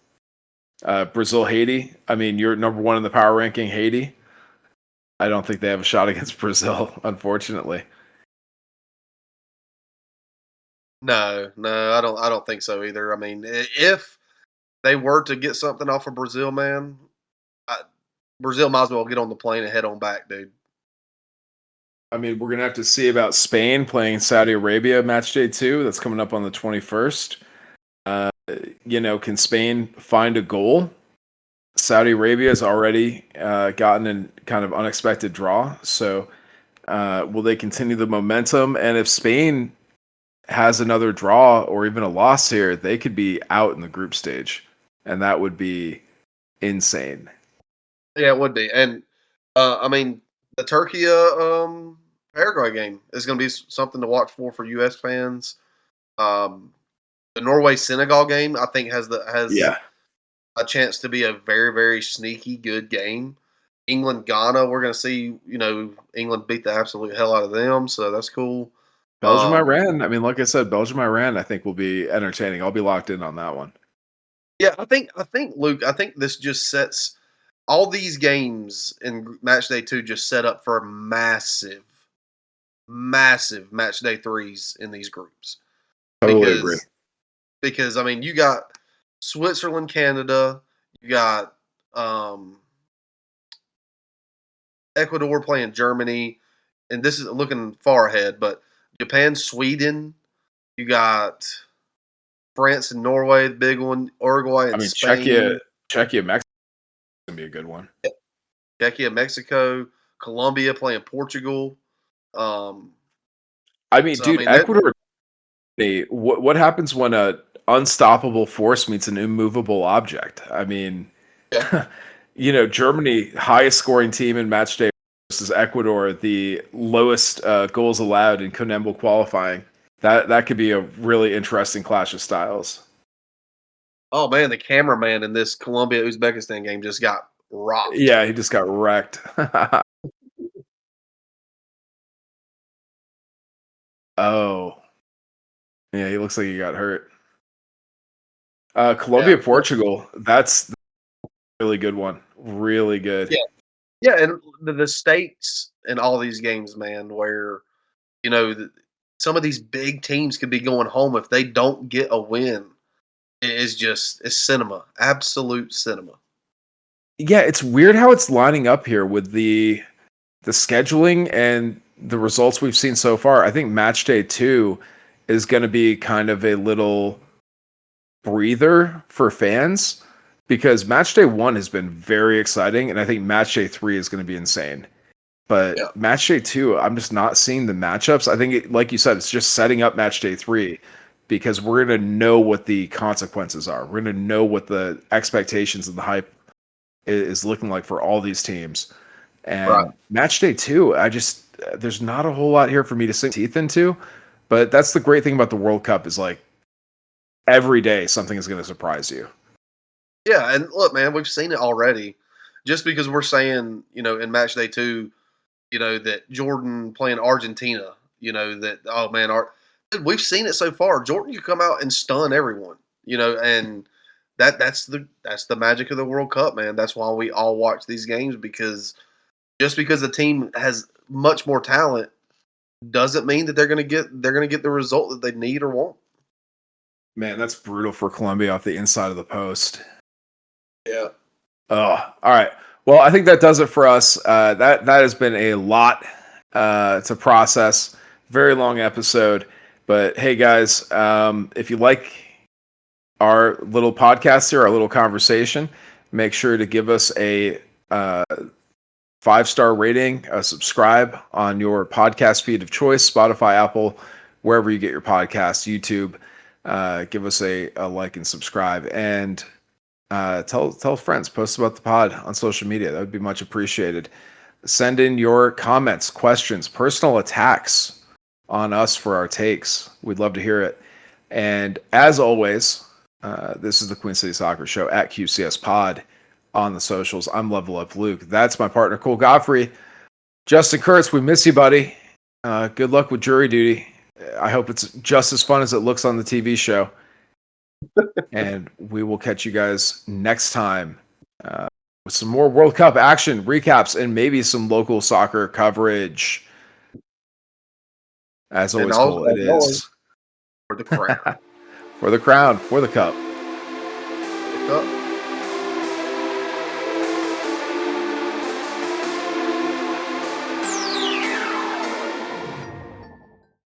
Brazil, Haiti. I mean, you're number one in the power ranking, Haiti. I don't think they have a shot against Brazil, unfortunately. No, I don't think so either. I mean, if they were to get something off of Brazil, man, I, Brazil might as well get on the plane and head on back, dude. I mean, we're gonna have to see about Spain playing Saudi Arabia match day two. That's coming up on the 21st. Can Spain find a goal? Saudi Arabia has already gotten a kind of unexpected draw. So, will they continue the momentum? And if Spain has another draw or even a loss here, they could be out in the group stage, and that would be insane. Yeah, it would be. And I mean, the Turkey Paraguay game is going to be something to watch for U.S. fans. Um, the Norway Senegal game, I think, has Yeah, a chance to be a very sneaky good game. England Ghana, we're going to see. England beat the absolute hell out of them, so that's cool. Belgium, Um, Iran. I mean, like I said, Belgium, Iran. I think will be entertaining. I'll be locked in on that one. yeah, I think Luke, I think this just sets all these games in match day two just set up for massive match day threes in these groups Totally agree. because I mean you got Switzerland, Canada, you got um, Ecuador playing Germany, and this is looking far ahead, but Japan, Sweden, you got France and Norway, the big one, Uruguay I and mean, Czechia, Spain, Czechia, Mexico gonna be a good one. Czechia, Mexico, Colombia playing Portugal. Um, I mean, so I dude, mean that Ecuador. What happens when a unstoppable force meets an immovable object? I mean, Yeah. Germany, highest scoring team in match day versus Ecuador, the lowest goals allowed in CONMEBOL qualifying. That could be a really interesting clash of styles. Oh man, the cameraman in this Colombia Uzbekistan game just got rocked. Yeah, he just got wrecked. Oh, yeah, he looks like he got hurt. Yeah. Colombia, Portugal. That's a really good one. Really good. Yeah. Yeah, and the stakes in all these games, man, where you know some of these big teams could be going home if they don't get a win. It's cinema, absolute cinema. Yeah, it's weird how it's lining up here with the scheduling and the results we've seen so far. I think match day 2 is going to be kind of a little breather for fans because match day 1 has been very exciting and I think match day 3 is going to be insane. But Yeah, match day 2, I'm just not seeing the matchups. I think like you said, it's just setting up match day 3 because we're going to know what the consequences are. We're going to know what the expectations and the hype is looking like for all these teams. right. And match day 2, there's not a whole lot here for me to sink teeth into. But that's the great thing about the World Cup is like every day something is going to surprise you. Yeah, and look, man, we've seen it already. Just because we're saying, in match day 2, that Jordan playing Argentina, that oh man, dude, we've seen it so far. Jordan can come out and stun everyone, and that's the magic of the World Cup, man. That's why we all watch these games because just because the team has much more talent doesn't mean that they're gonna get the result that they need or want. Man, that's brutal for Colombia off the inside of the post. Yeah. Oh, all right. Well, I think that does it for us. That has been a lot to process. Very long episode, but hey, guys, if you like our little podcast here, our little conversation, make sure to give us a 5-star rating, a subscribe on your podcast feed of choice, Spotify, Apple, wherever you get your podcasts, YouTube. Give us a like and subscribe, and tell friends, post about the pod on social media. That would be much appreciated. Send in your comments, questions, personal attacks on us for our takes. We'd love to hear it. And as always, this is the Queen City Soccer Show at QCS Pod on the socials. I'm Level Up Luke. That's my partner, Cole Godfrey. Justin Kurtz, we miss you, buddy. Good luck with jury duty. I hope it's just as fun as it looks on the TV show. And we will catch you guys next time with some more World Cup action, recaps, and maybe some local soccer coverage. As And always, also, Cole, it as always, is for the crown. for the crown, for the cup. Cup.